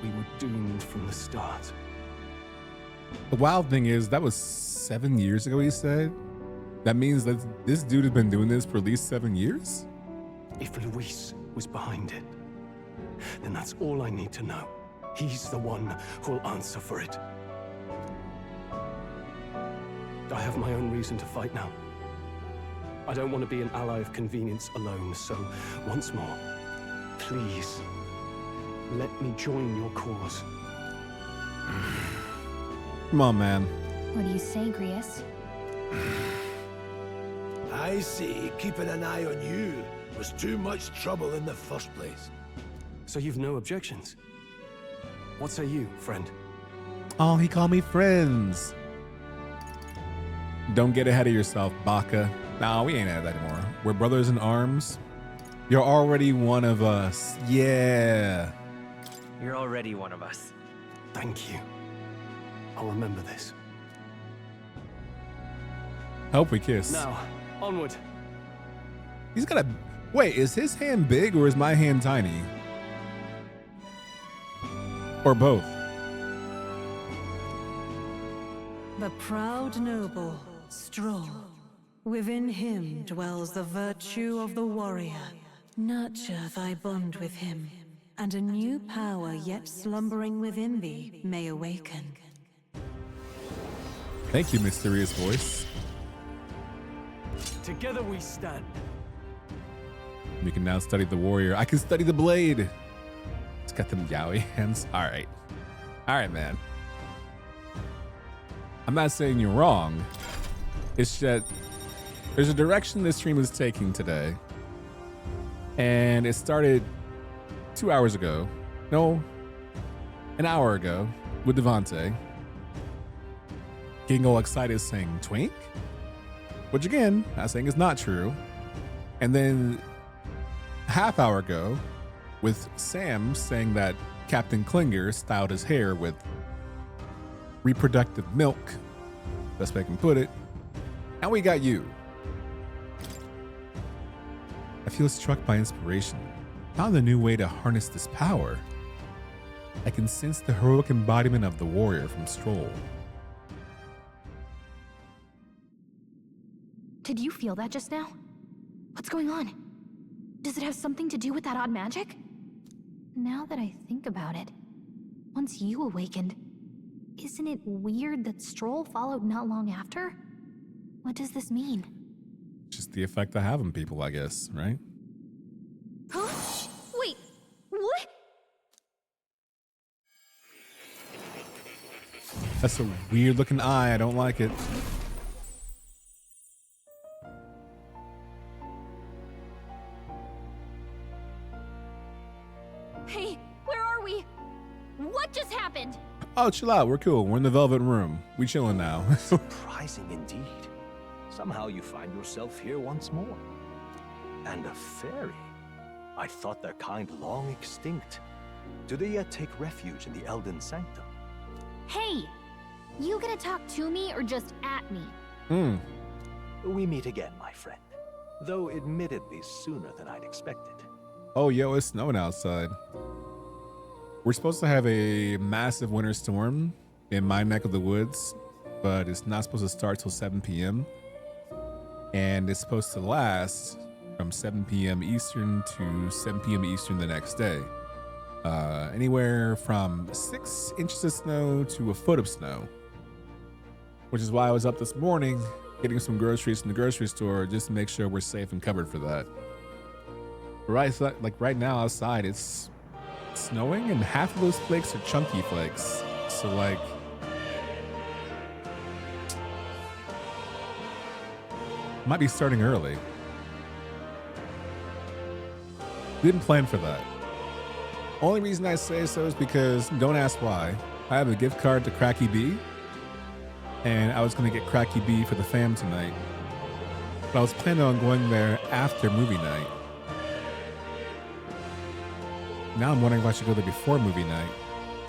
we were doomed from the start. The wild thing is, that was 7 years ago, he said. That means that this dude has been doing this for at least 7 years? If Luis was behind it, then that's all I need to know. He's the one who'll answer for it. I have my own reason to fight now. I don't want to be an ally of convenience alone, so once more, please, let me join your cause. Come on, man. What do you say, Grius? I see keeping an eye on you was too much trouble in the first place. So you've no objections? What say you, friend? Oh, he called me friends. Don't get ahead of yourself, Baka. No, we ain't at that anymore. We're brothers in arms. You're already one of us. Yeah. You're already one of us. Thank you. I'll remember this. Hope we kiss. Now, onward. He's got a... Wait, is his hand big or is my hand tiny? Or both? The proud noble, Strohl. Within him dwells the virtue of the warrior. Nurture thy bond with him, and a new power yet slumbering within thee may awaken. Thank you, mysterious voice. Together we stand. We can now study the warrior. I can study the blade. It's got them yaoi hands. All right. All right, man. I'm not saying you're wrong. It's that there's a direction this stream is taking today. And it started 2 hours ago. No, an hour ago with Devante. Getting all excited saying twink, which again, I'm saying is not true. And then half hour ago with Sam saying that Captain Klinger styled his hair with reproductive milk, best way I can put it. And we got you. I feel struck by inspiration. Found a new way to harness this power. I can sense the heroic embodiment of the warrior from Strohl. Did you feel that just now? What's going on? Does it have something to do with that odd magic? Now that I think about it, once you awakened, isn't it weird that Strohl followed not long after? What does this mean? Just the effect I have on people, I guess, right? Huh? Wait, what? That's a weird looking eye. I don't like it. Hey, where are we? What just happened? Oh, chill out. We're cool. We're in the Velvet Room. We chilling now. Surprising indeed. Somehow you find yourself here once more. And a fairy. I thought their kind long extinct. Do they yet take refuge in the Elden Sanctum? Hey, you gonna talk to me or just at me? We meet again, my friend. Though admittedly sooner than I'd expected. Oh, yo, it's snowing outside. We're supposed to have a massive winter storm in my neck of the woods, but it's not supposed to start till 7 p.m. And it's supposed to last from 7 p.m. Eastern to 7 p.m. Eastern the next day. Anywhere from 6 inches of snow to a foot of snow. Which is why I was up this morning getting some groceries from the grocery store just to make sure we're safe and covered for that. Right, so like right now outside, it's snowing and half of those flakes are chunky flakes. So like, might be starting early. Didn't plan for that. Only reason I say so is because, don't ask why, I have a gift card to Cracky B, and I was gonna get Cracky B for the fam tonight. But I was planning on going there after movie night. Now I'm wondering if I should go there before movie night.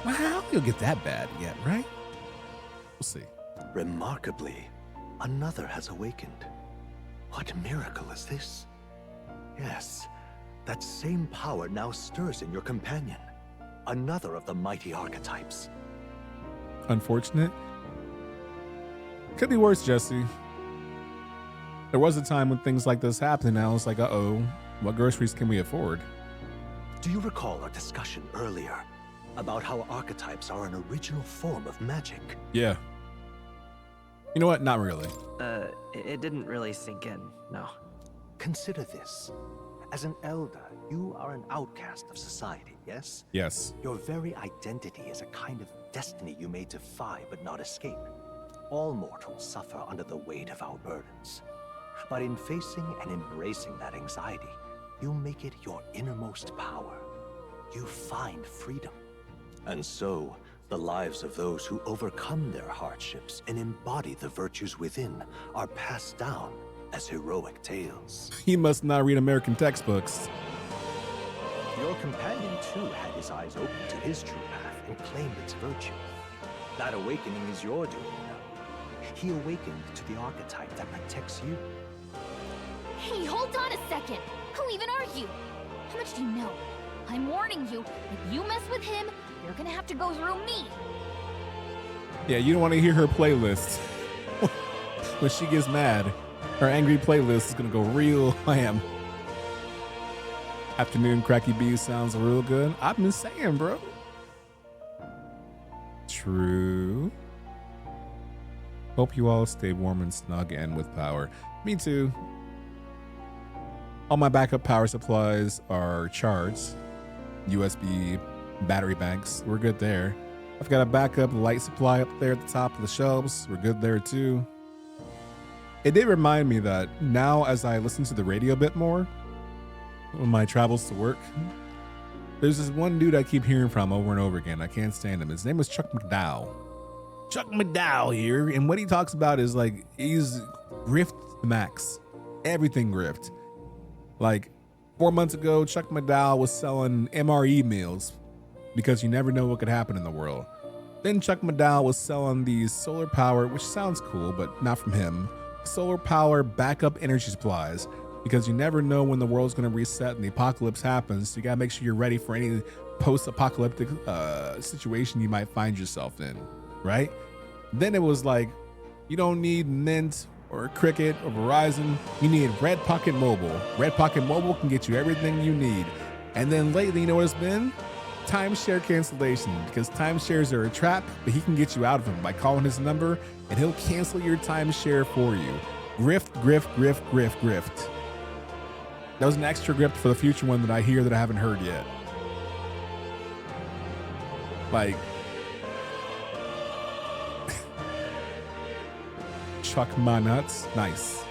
Well, I don't think it'll get that bad yet, right? We'll see. Remarkably, another has awakened. What miracle is this? Yes, that same power now stirs in your companion. Another of the mighty archetypes. Unfortunate. Could be worse, Jesse. There was a time when things like this happened, and I was like, uh-oh, what groceries can we afford? Do you recall our discussion earlier about how archetypes are an original form of magic? Yeah. You know what? Not really. It didn't really sink in, no. Consider this. As an elder, you are an outcast of society, yes? Yes. Your very identity is a kind of destiny you may defy but not escape. All mortals suffer under the weight of our burdens. But in facing and embracing that anxiety, you make it your innermost power. You find freedom. And so, the lives of those who overcome their hardships and embody the virtues within are passed down as heroic tales. He must not read American textbooks. Your companion, too, had his eyes open to his true path and claimed its virtue. That awakening is your doing now. He awakened to the archetype that protects you. Hey, hold on a second. Who even are you? How much do you know? I'm warning you, if you mess with him, you're gonna have to go through me. Yeah, you don't want to hear her playlist. When she gets mad, her angry playlist is gonna go real ham. Afternoon Cracky B sounds real good. I've been saying, bro. True. Hope you all stay warm and snug and with power. Me too. All my backup power supplies are charged. USB battery banks. We're good there. I've got a backup light supply up there at the top of the shelves. We're good there too. It did remind me that now as I listen to the radio a bit more on my travels to work, there's this one dude I keep hearing from over and over again. I can't stand him. His name is Chuck McDowell. Chuck McDowell here. And what he talks about is like, he's grift max. Everything grift. Like 4 months ago, Chuck McDowell was selling MRE meals because you never know what could happen in the world. Then Chuck McDowell was selling these solar power, which sounds cool, but not from him. Solar power backup energy supplies because you never know when the world's going to reset and the apocalypse happens. So you got to make sure you're ready for any post-apocalyptic situation you might find yourself in, right? Then it was like, you don't need Mint or Cricket or Verizon. You need Red Pocket Mobile. Red Pocket Mobile can get you everything you need. And then lately, you know what it's been? Timeshare cancellation, because timeshares are a trap, but he can get you out of them by calling his number and he'll cancel your timeshare for you. Grift, grift, grift, grift, grift. That was an extra grift for the future one that I hear that I haven't heard yet. Like, Chuck my nuts. Nice.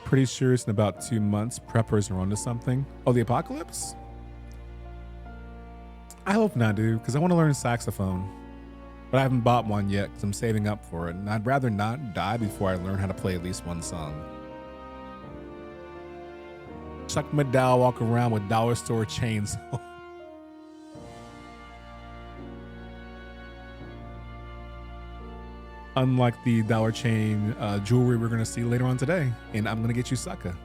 Pretty sure it's in about 2 months. Preppers are onto something. Oh, the apocalypse? I hope not, dude, because I want to learn saxophone. But I haven't bought one yet because I'm saving up for it. And I'd rather not die before I learn how to play at least one song. Chuck McDowell walk around with dollar store chains. Unlike the dollar chain jewelry we're going to see later on today. And I'm going to get you sucker.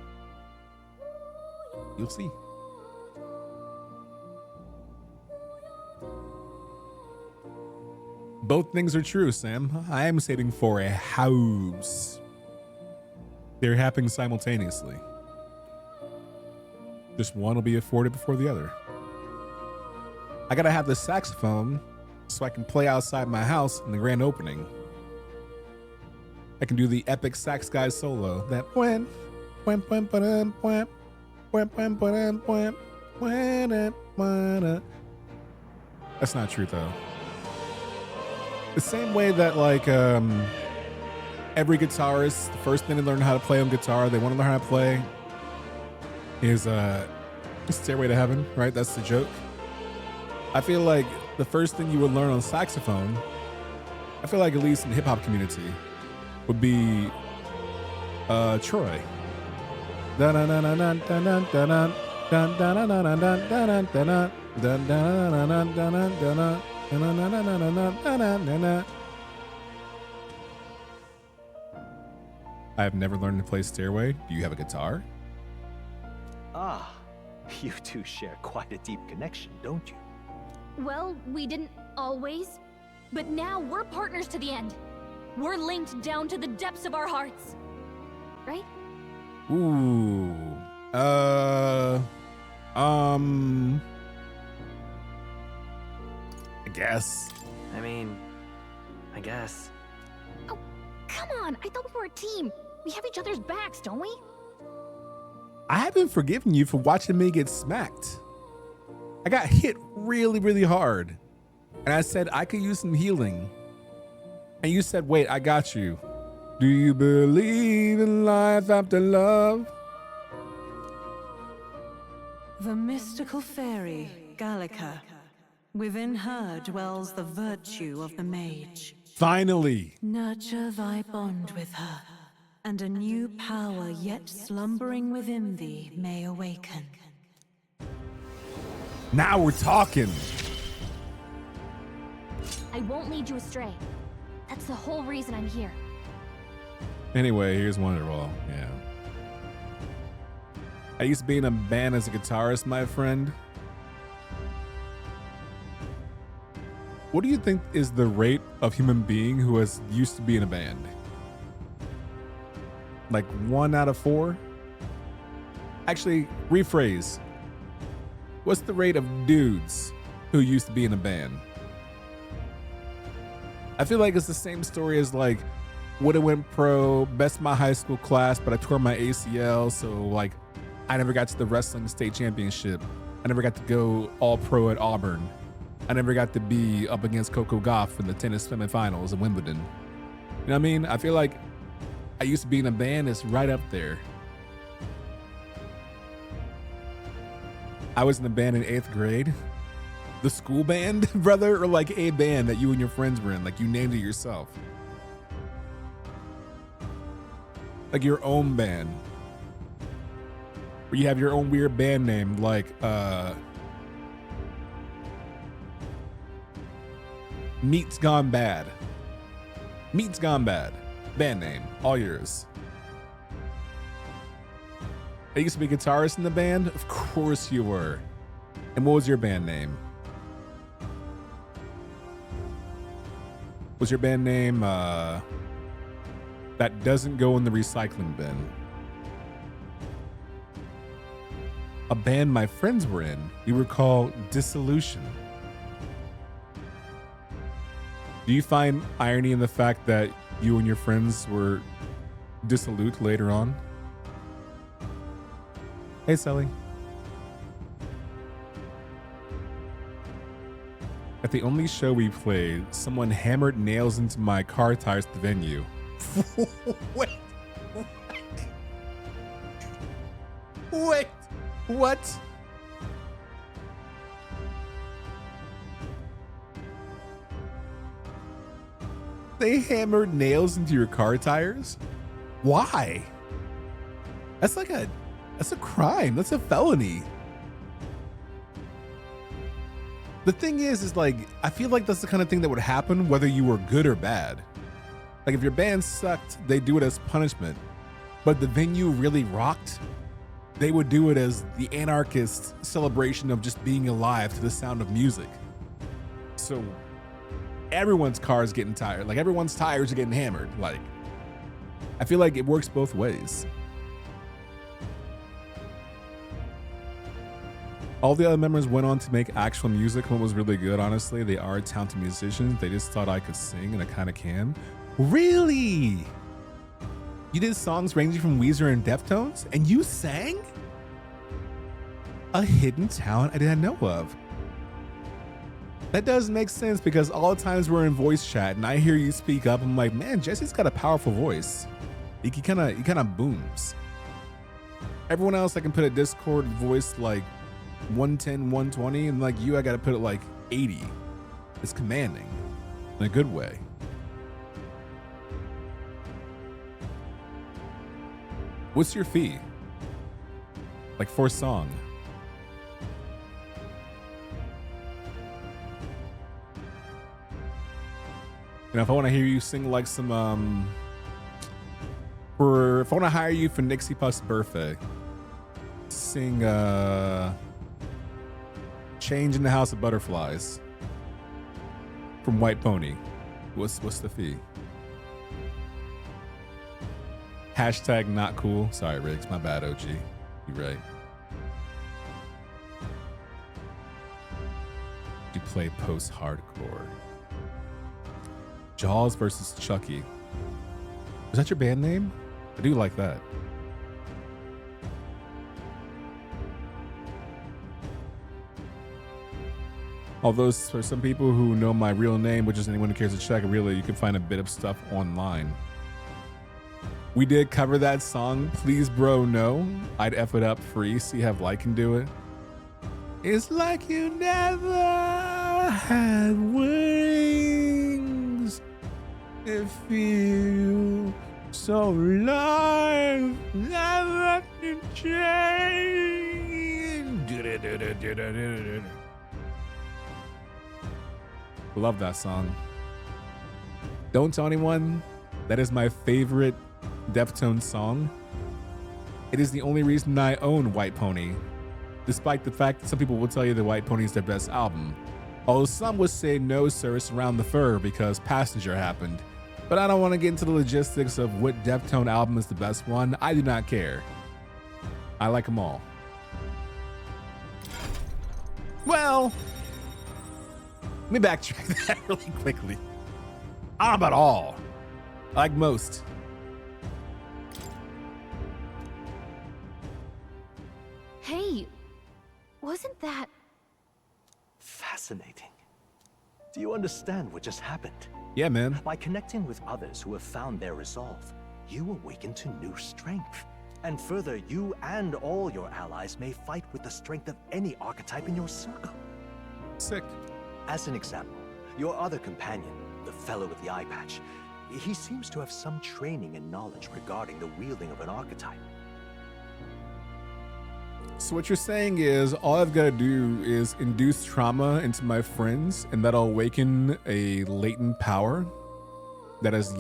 You'll see. Both things are true, Sam. I am saving for a house. They're happening simultaneously. Just one will be afforded before the other. I got to have the saxophone so I can play outside my house in the grand opening. I can do the epic sax guy solo. That that's not true though. The same way that like every guitarist, the first thing they learn how to play on guitar, they want to learn how to play is Stairway to Heaven, right? That's the joke. I feel like the first thing you would learn on saxophone, I feel like at least in the hip hop community, would be Troy. I have never learned to play Stairway. Do you have a guitar? Ah, you two share quite a deep connection, don't you? Well, we didn't always, but now we're partners to the end. We're linked down to the depths of our hearts. Right? Ooh. I guess. I mean, I guess. Oh, come on. I thought we were a team. We have each other's backs, don't we? I haven't forgiven you for watching me get smacked. I got hit really, really hard. And I said I could use some healing. And you said, wait, I got you. Do you believe in life after love? The mystical fairy, Gallica. Within her dwells the virtue of the mage. Finally. Nurture thy bond with her, and a new power yet slumbering within thee may awaken. Now we're talking. I won't lead you astray. That's the whole reason I'm here. Anyway, here's one of all. Yeah. I used to be in a band as a guitarist, my friend. What do you think is the rate of human being who has used to be in a band? Like 1 out of 4? Actually, rephrase. What's the rate of dudes who used to be in a band? I feel like it's the same story as like, would've went pro, best of my high school class, but I tore my ACL, so like, I never got to the wrestling state championship. I never got to go all pro at Auburn. I never got to be up against Coco Gauff in the tennis semifinals at Wimbledon. You know what I mean? I feel like I used to be in a band that's right up there. I was in a band in 8th grade. The school band, brother, or like a band that you and your friends were in, like you named it yourself. Like your own band. Where you have your own weird band name, like Meat's Gone Bad. Meat's Gone Bad. Band name, all yours. I used to be a guitarist in the band? Of course you were. And what was your band name? Was your band name that doesn't go in the recycling bin? A band my friends were in, we were called Dissolution. Do you find irony in the fact that you and your friends were dissolute later on? Hey, Sally. At the only show we played, someone hammered nails into my car tires at the venue. Wait. Wait. What? They hammered nails into your car tires? Why? That's a crime. That's a felony. The thing is like, I feel like that's the kind of thing that would happen whether you were good or bad. Like if your band sucked, they do it as punishment. But the venue really rocked, they would do it as the anarchist celebration of just being alive to the sound of music. So everyone's car is getting tired. Like everyone's tires are getting hammered. Like, I feel like it works both ways. All the other members went on to make actual music. One was really good, honestly. They are talented musicians. They just thought I could sing, and I kind of can. Really? You did songs ranging from Weezer and Deftones, and you sang? A hidden talent I didn't know of. That does make sense because all the times we're in voice chat and I hear you speak up, I'm like, man, Jesse's got a powerful voice. He kind of booms. Everyone else I can put a Discord voice like 110, 120, and like you, I gotta put it like 80. It's commanding in a good way. What's your fee? Like for a song. You know, if I want to hear you sing like some if I want to hire you for Nixie Puff's birthday, sing Change in the House of Butterflies from White Pony. What's the fee? Hashtag not cool. Sorry, Riggs. My bad, OG. You're right. You play post-hardcore. Jaws versus Chucky. Is that your band name? I do like that. Although for some people who know my real name, which is anyone who cares to check, really, you can find a bit of stuff online. We did cover that song, Please Bro No. I'd F it up free, see how I can do it. It's like you never had wings. It feels so alive, never to change. Love that song. Don't tell anyone that is my favorite Deftones song. It is the only reason I own White Pony, despite the fact that some people will tell you that White Pony is their best album. Although some would say no, sir, it's Around the Fur because Passenger happened. But I don't want to get into the logistics of what Deftone album is the best one. I do not care. I like them all. Well, let me backtrack that really quickly. I don't know about all. I like most. Hey, wasn't that... Fascinating. Do you understand what just happened? Yeah, man. By connecting with others who have found their resolve, you awaken to new strength. And further, you and all your allies may fight with the strength of any archetype in your circle. Sick. As an example, your other companion, the fellow with the eye patch, he seems to have some training and knowledge regarding the wielding of an archetype. So what you're saying is all I've got to do is induce trauma into my friends and that'll awaken a latent power that has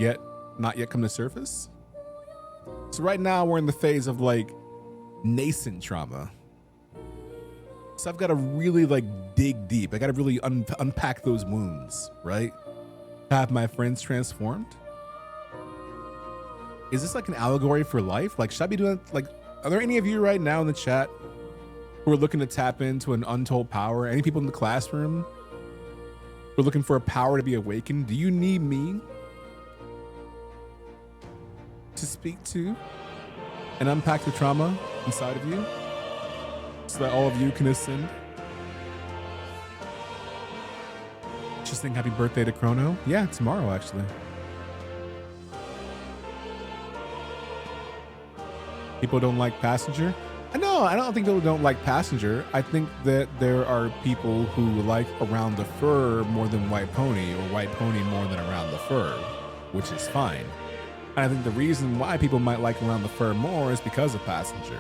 not yet come to surface? So right now we're in the phase of like nascent trauma. So I've got to really like dig deep. I got to really unpack those wounds, right? Have my friends transformed? Is this like an allegory for life? Like, should I be doing like, are there any of you right now in the chat who are looking to tap into an untold power? Any people in the classroom who are looking for a power to be awakened? Do you need me to speak to and unpack the trauma inside of you so that all of you can ascend? Just saying happy birthday to Chrono. Yeah, tomorrow actually. People don't like Passenger. No, I don't think people don't like Passenger. I think that there are people who like Around the Fur more than White Pony, or White Pony more than Around the Fur, which is fine. And I think the reason why people might like Around the Fur more is because of Passenger.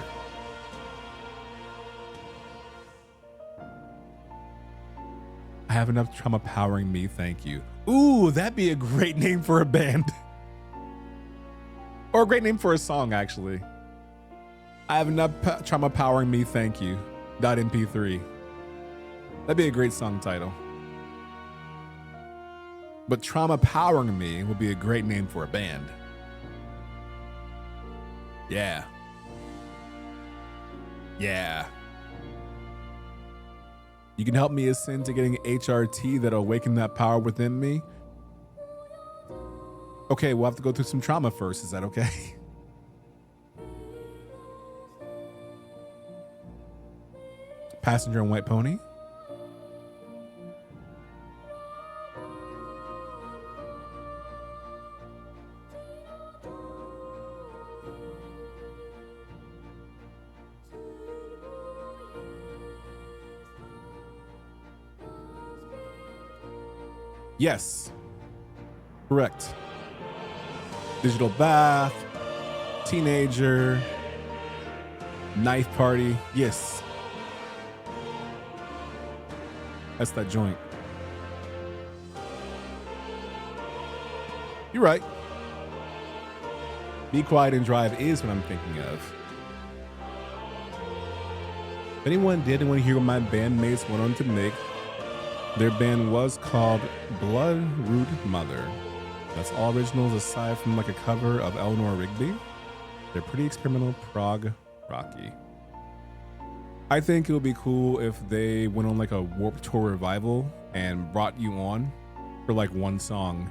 I have enough trauma powering me, thank you. Ooh, that'd be a great name for a band. Or a great name for a song, actually. I have enough trauma powering me, thank you. .mp3. That'd be a great song title. But Trauma Powering Me would be a great name for a band. Yeah. Yeah. You can help me ascend to getting HRT that'll awaken that power within me. Okay, we'll have to go through some trauma first. Is that okay? Passenger and White Pony. Yes, correct. Digital bath, teenager, Knife Party. Yes. That's that joint. You're right. Be Quiet and Drive is what I'm thinking of. If anyone did want to hear what my bandmates went on to make, their band was called Blood Root Mother. That's all originals aside from like a cover of Eleanor Rigby. They're pretty experimental prog rocky. I think it would be cool if they went on like a Warped Tour revival and brought you on for like one song.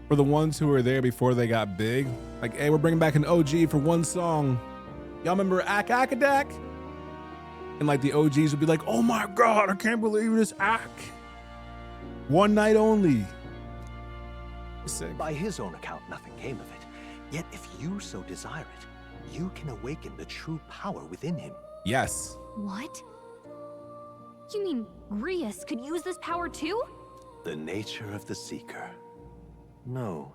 For the ones who were there before they got big, like, hey, we're bringing back an OG for one song. Y'all remember Ak Akadak? And like the OGs would be like, oh my God, I can't believe this Ak. One night only. Sick. By his own account, nothing came of it. Yet if you so desire it, you can awaken the true power within him. Yes. What? You mean Grius could use this power too? The nature of the Seeker. No.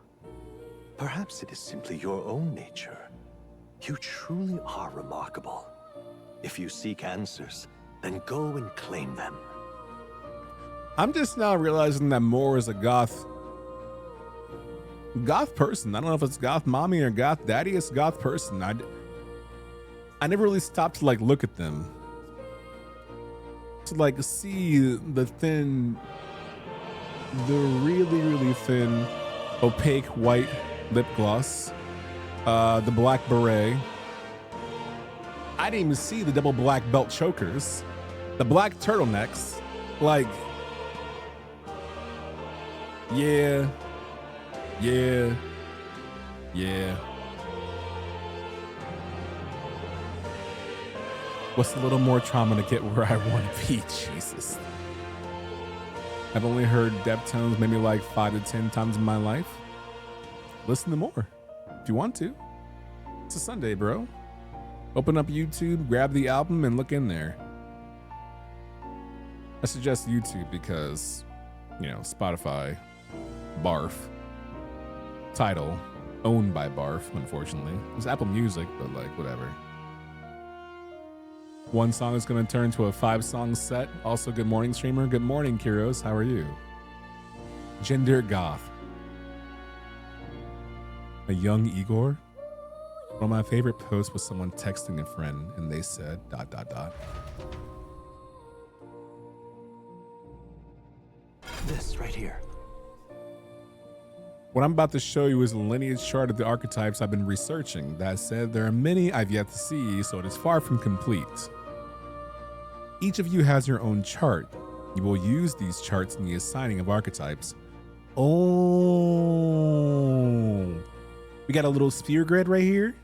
Perhaps it is simply your own nature. You truly are remarkable. If you seek answers, then go and claim them. I'm just now realizing that Moore is a goth person. I don't know if it's goth mommy or goth daddy. It's goth person. I never really stopped to like look at them, to like see the really thin opaque white lip gloss, the black beret. I didn't even see the double black belt chokers, the black turtlenecks. Like, yeah. What's a little more trauma to get where I want to be? Jesus. I've only heard Deftones maybe like 5 to 10 times in my life. Listen to more if you want to. It's a Sunday, bro. Open up YouTube, grab the album, and look in there. I suggest YouTube because, you know, Spotify, barf. Tidal, owned by barf, unfortunately. It's Apple Music, but like, whatever. One song is going to turn to a 5-song set. Also, good morning, streamer. Good morning, Kiros. How are you? Gender Goth. A young Igor. One of my favorite posts was someone texting a friend, and they said, ... This right here. What I'm about to show you is a lineage chart of the archetypes I've been researching. That said, there are many I've yet to see, so it is far from complete. Each of you has your own chart. You will use these charts in the assigning of archetypes. Oh, we got a little sphere grid right here.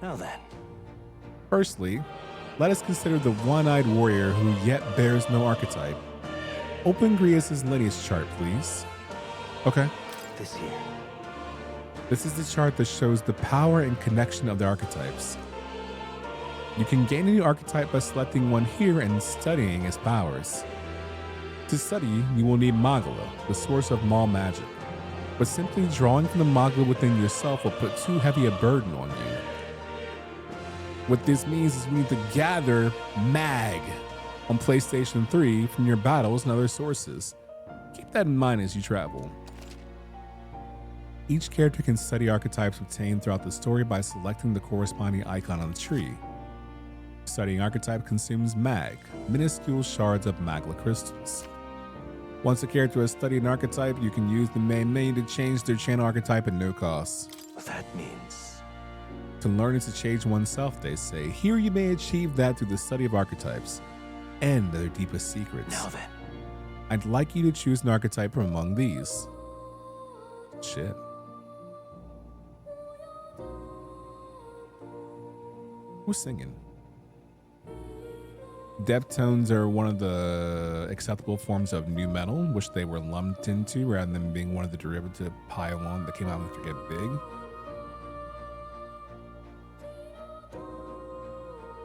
Now then. Firstly, let us consider the one-eyed warrior who yet bears no archetype. Open Grius's lineage chart, please. Okay. This here. This is the chart that shows the power and connection of the archetypes. You can gain a new archetype by selecting one here and studying its powers. To study, you will need Magala, the source of Maul magic. But simply drawing from the Magala within yourself will put too heavy a burden on you. What this means is we need to gather Mag on PlayStation 3 from your battles and other sources. Keep that in mind as you travel. Each character can study archetypes obtained throughout the story by selecting the corresponding icon on the tree. Studying archetype consumes Mag, minuscule shards of Magla crystals. Once a character has studied an archetype, you can use the main menu to change their channel archetype at no cost. That means... To learn is to change oneself, they say. Here you may achieve that through the study of archetypes and their deepest secrets. Now then. I'd like you to choose an archetype from among these. Shit. Who's singing? Deftones are one of the acceptable forms of nu metal, which they were lumped into rather than being one of the derivative pylon that came out after Get Big.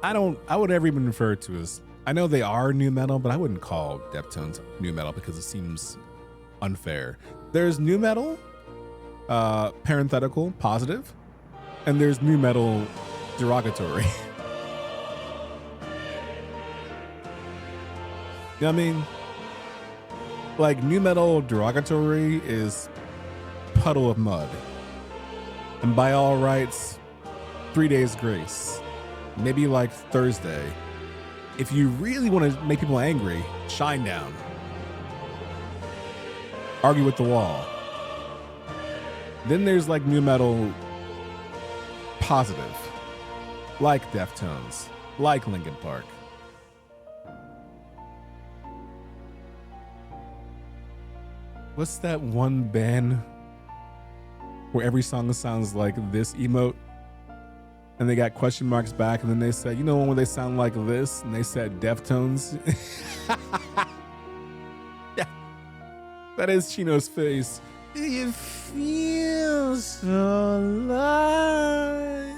I would never even refer to as, I know they are nu metal, but I wouldn't call Deftones nu metal because it seems unfair. There's nu metal, parenthetical, positive, and there's nu metal derogatory. You know what I mean? Like, new metal derogatory is puddle of mud. And by all rights, 3 days grace. Maybe like Thursday. If you really want to make people angry, shine down. Argue with the wall. Then there's like new metal positive. Like Deftones. Like Linkin Park. What's that one band where every song sounds like this emote? And they got question marks back, and then they said, you know when they sound like this? And they said Deftones. Yeah. That is Chino's face. It feels so alive.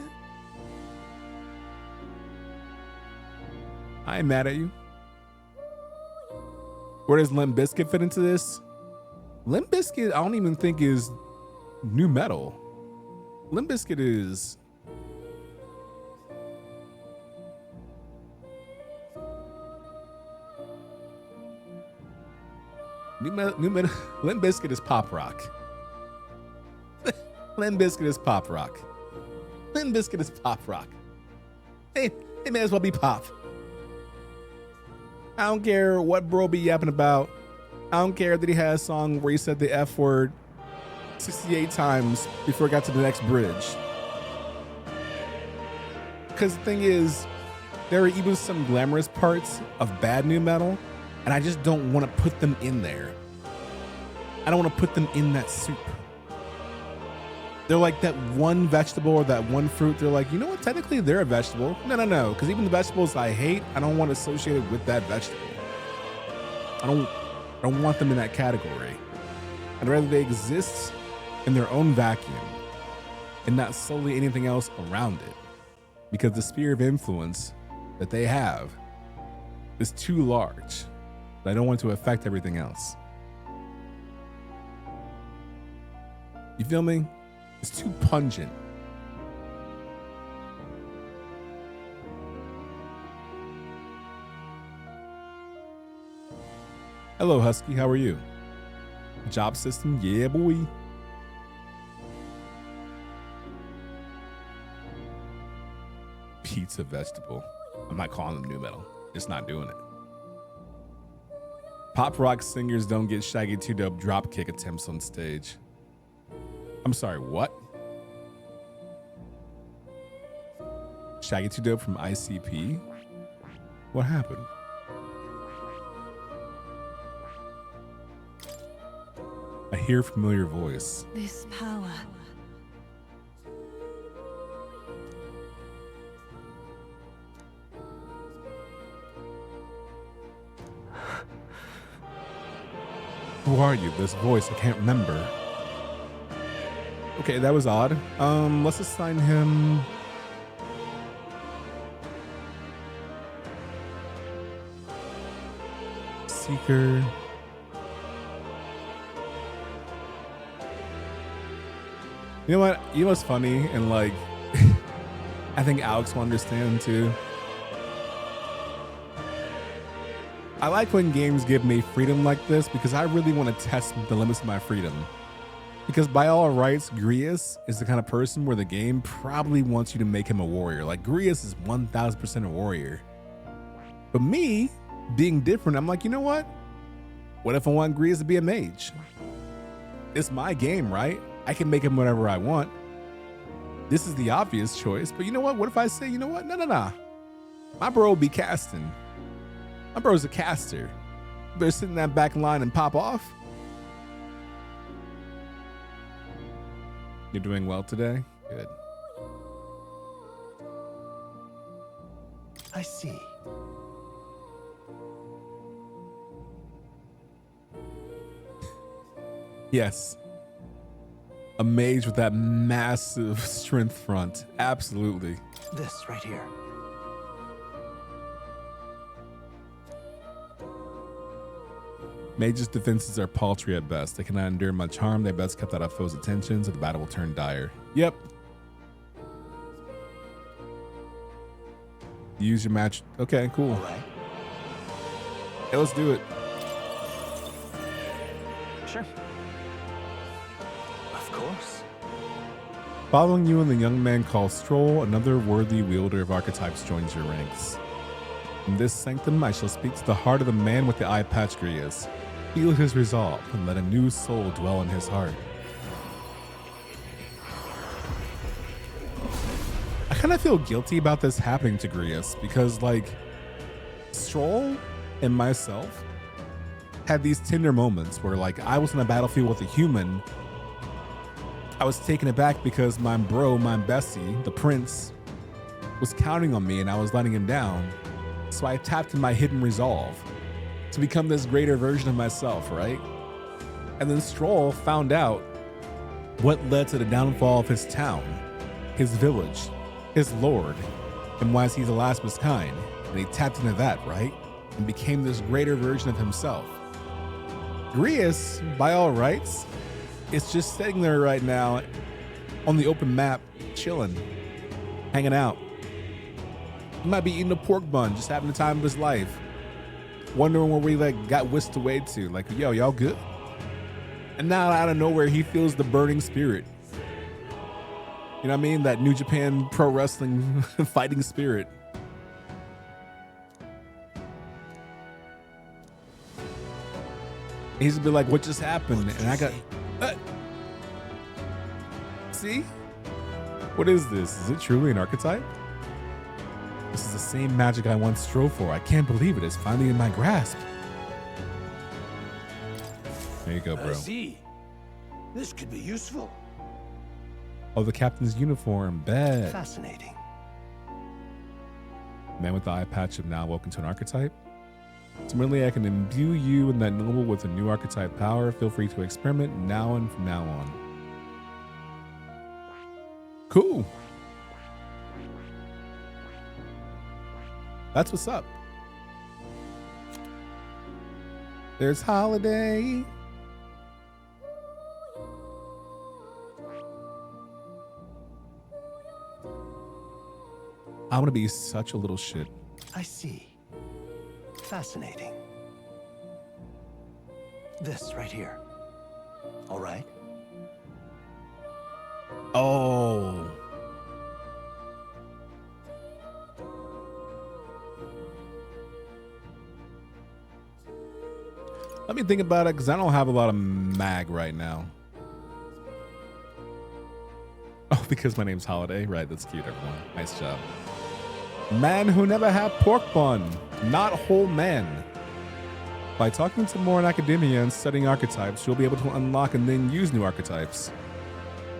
I ain't mad at you. Where does Limp Bizkit fit into this? Limp Bizkit, I don't even think is new metal. Limp Bizkit is new metal. Limp Bizkit is pop rock. Limp Bizkit is pop rock. Limp Bizkit is pop rock. Hey, it may as well be pop. I don't care what bro be yapping about. I don't care that he had a song where he said the F word 68 times before it got to the next bridge. Because the thing is, there are even some glamorous parts of bad new metal, and I just don't want to put them in there. I don't want to put them in that soup. They're like that one vegetable or that one fruit. They're like, you know what? Technically, they're a vegetable. No. Because even the vegetables I hate, I don't want associated with that vegetable. I don't want them in that category. I'd rather they exist in their own vacuum and not solely anything else around it. Because the sphere of influence that they have is too large. I don't want to affect everything else. You feel me? It's too pungent. Hello, Husky. How are you? Job system? Yeah, boy. Pizza vegetable. I'm not calling them new metal. It's not doing it. Pop rock singers don't get Shaggy 2 Dope dropkick attempts on stage. I'm sorry, what? Shaggy 2 Dope from ICP? What happened? I hear a familiar voice. This power. Who are you? This voice, I can't remember. Okay, that was odd. Let's assign him Seeker. You know what? You know what's funny? And like, I think Alex will understand too. I like when games give me freedom like this because I really want to test the limits of my freedom. Because by all rights, Grius is the kind of person where the game probably wants you to make him a warrior. Like, Grius is 1000% a warrior. But me, being different, I'm like, you know what? What if I want Grius to be a mage? It's my game, right? I can make him whatever I want. This is the obvious choice, but you know what? What if I say, you know what? No. My bro will be casting. My bro's a caster. You better sit in that back line and pop off. You're doing well today? Good. I see. Yes. A mage with that massive strength front. Absolutely. This right here. Mages' defenses are paltry at best. They cannot endure my charm. They best kept out of foes' attention, so the battle will turn dire. Yep. Use your match. Okay, cool. All right. Yeah, let's do it. Sure. Of course. Following you and the young man called Strohl, another worthy wielder of archetypes joins your ranks. In this sanctum, I shall speak to the heart of the man with the eye patch Grius. Feel his resolve and let a new soul dwell in his heart. I kind of feel guilty about this happening to Grius because, like, Strohl and myself had these tender moments where, like, I was on the battlefield with a human. I was taken aback because my bro, my bestie, the prince, was counting on me and I was letting him down. So I tapped in my hidden resolve to become this greater version of myself, right? And then Strohl found out what led to the downfall of his town, his village, his lord, and why he's the last of his kind. And he tapped into that, right? And became this greater version of himself. Grius, by all rights, is just sitting there right now on the open map, chilling, hanging out. He might be eating a pork bun, just having the time of his life. Wondering where we like got whisked away to. Like, yo, y'all good? And now out of nowhere, he feels the burning spirit. You know what I mean? That New Japan Pro Wrestling fighting spirit. He's gonna be like, what just happened? And I got, see? What is this? Is it truly an archetype? This is the same magic I once strove for. I can't believe it. It's finally in my grasp. There you go, bro. I see. This could be useful. Oh, the captain's uniform. Bet. Fascinating. Man with the eye patch have now woken to an archetype. Similarly, I can imbue you and that noble with a new archetype power. Feel free to experiment now and from now on. Cool. That's what's up. There's Holiday. I'm gonna be such a little shit. I see. Fascinating. This right here. All right. Oh. Let me think about it, because I don't have a lot of mag right now. Oh, because my name's Holiday. Right, that's cute, everyone. Nice job. Man who never had pork bun. Not whole man. By talking to more in academia and studying archetypes, you'll be able to unlock and then use new archetypes.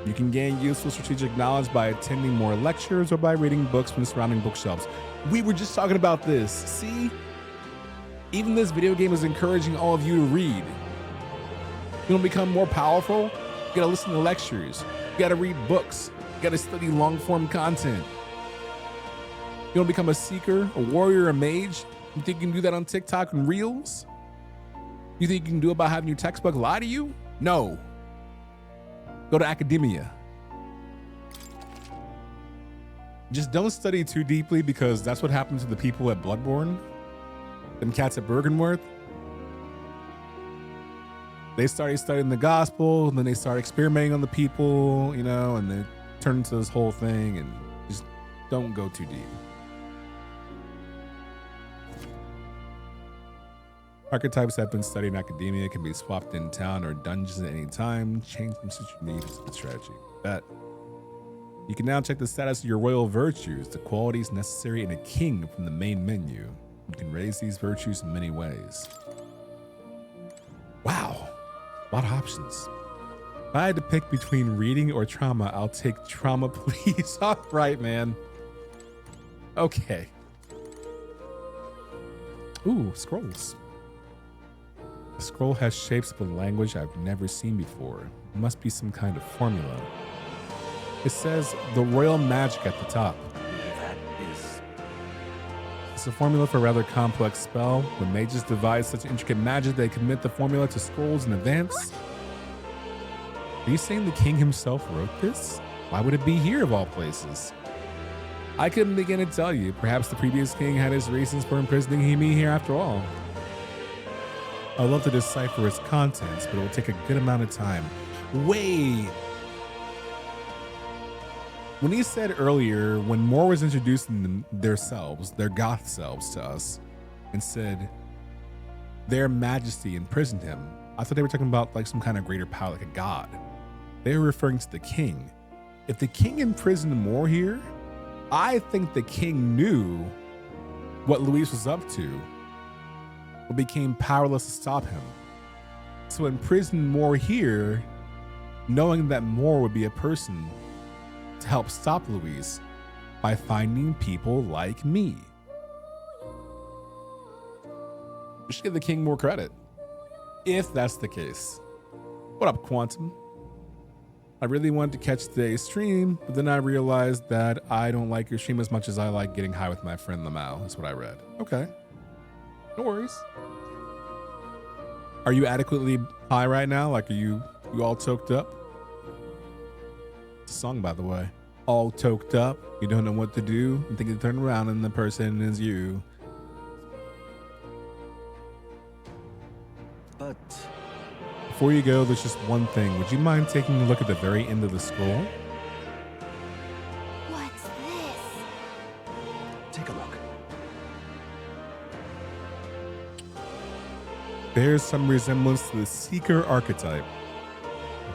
You can gain useful strategic knowledge by attending more lectures or by reading books from the surrounding bookshelves. We were just talking about this. See? Even this video game is encouraging all of you to read. You want to become more powerful? You gotta listen to lectures. You gotta read books. You gotta study long-form content. You want to become a seeker, a warrior, a mage? You think you can do that on TikTok and Reels? You think you can do it by having your textbook lie to you? No. Go to academia. Just don't study too deeply, because that's what happened to the people at Bloodborne. Them cats at Bergenworth. They started studying the gospel, and then they started experimenting on the people, you know, and they turned into this whole thing, and just don't go too deep. Archetypes that have been studied in academia can be swapped in town or dungeons at any time. Change them such you need is the strategy. That you can now check the status of your royal virtues, the qualities necessary in a king from the main menu. You can raise these virtues in many ways. Wow, a lot of options. If I had to pick between reading or trauma, I'll take trauma, please. All right, man. Okay. Ooh, scrolls. The scroll has shapes of a language I've never seen before. It must be some kind of formula. It says the royal magic at the top. That is... It's a formula for a rather complex spell. When mages devise such intricate magic, they commit the formula to scrolls in advance. Are you saying the king himself wrote this? Why would it be here of all places? I couldn't begin to tell you. Perhaps the previous king had his reasons for imprisoning me here after all. I'd love to decipher its contents, but it will take a good amount of time. Wait. When he said earlier, when Moore was introducing their goth selves to us, and said their majesty imprisoned him, I thought they were talking about like some kind of greater power, like a god. They were referring to the king. If the king imprisoned Moore here, I think the king knew what Luis was up to, but became powerless to stop him. So imprisoned Moore here, knowing that Moore would be a person to help stop Luis by finding people like me. We should give the king more credit, if that's the case. What up, Quantum? I really wanted to catch today's stream, but then I realized that I don't like your stream as much as I like getting high with my friend Lamau. That's what I read. Okay. No worries. Are you adequately high right now? Like, are you all toked up? It's a song, by the way. All toked up. You don't know what to do. You think you turn around and the person is you. But before you go, there's just one thing. Would you mind taking a look at the very end of the scroll? What's this? take a look. Bears some resemblance to the Seeker archetype.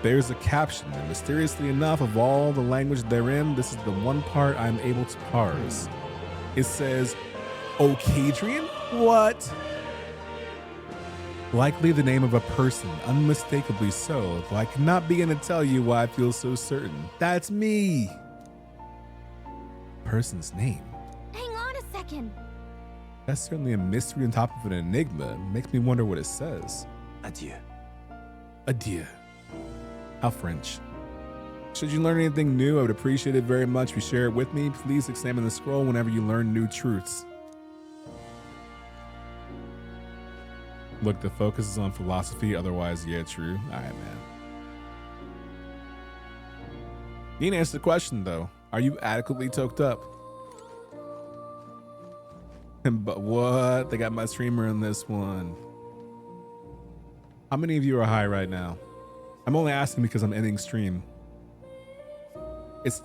Bears a caption, and mysteriously enough, of all the language therein, this is the one part I'm able to parse. It says, Okaydrian? What? Likely the name of a person, unmistakably so, though I cannot begin to tell you why I feel so certain. That's me! Person's name. Hang on a second. That's certainly a mystery on top of an enigma. It makes me wonder what it says. Adieu. Adieu. How French. Should you learn anything new, I would appreciate it very much if you share it with me. Please examine the scroll whenever you learn new truths. Look, the focus is on philosophy, otherwise, yeah, true. All right, man. You didn't answer the question, though. Are you adequately toked up? But what? They got my streamer in this one. How many of you are high right now? I'm only asking because I'm ending stream. It's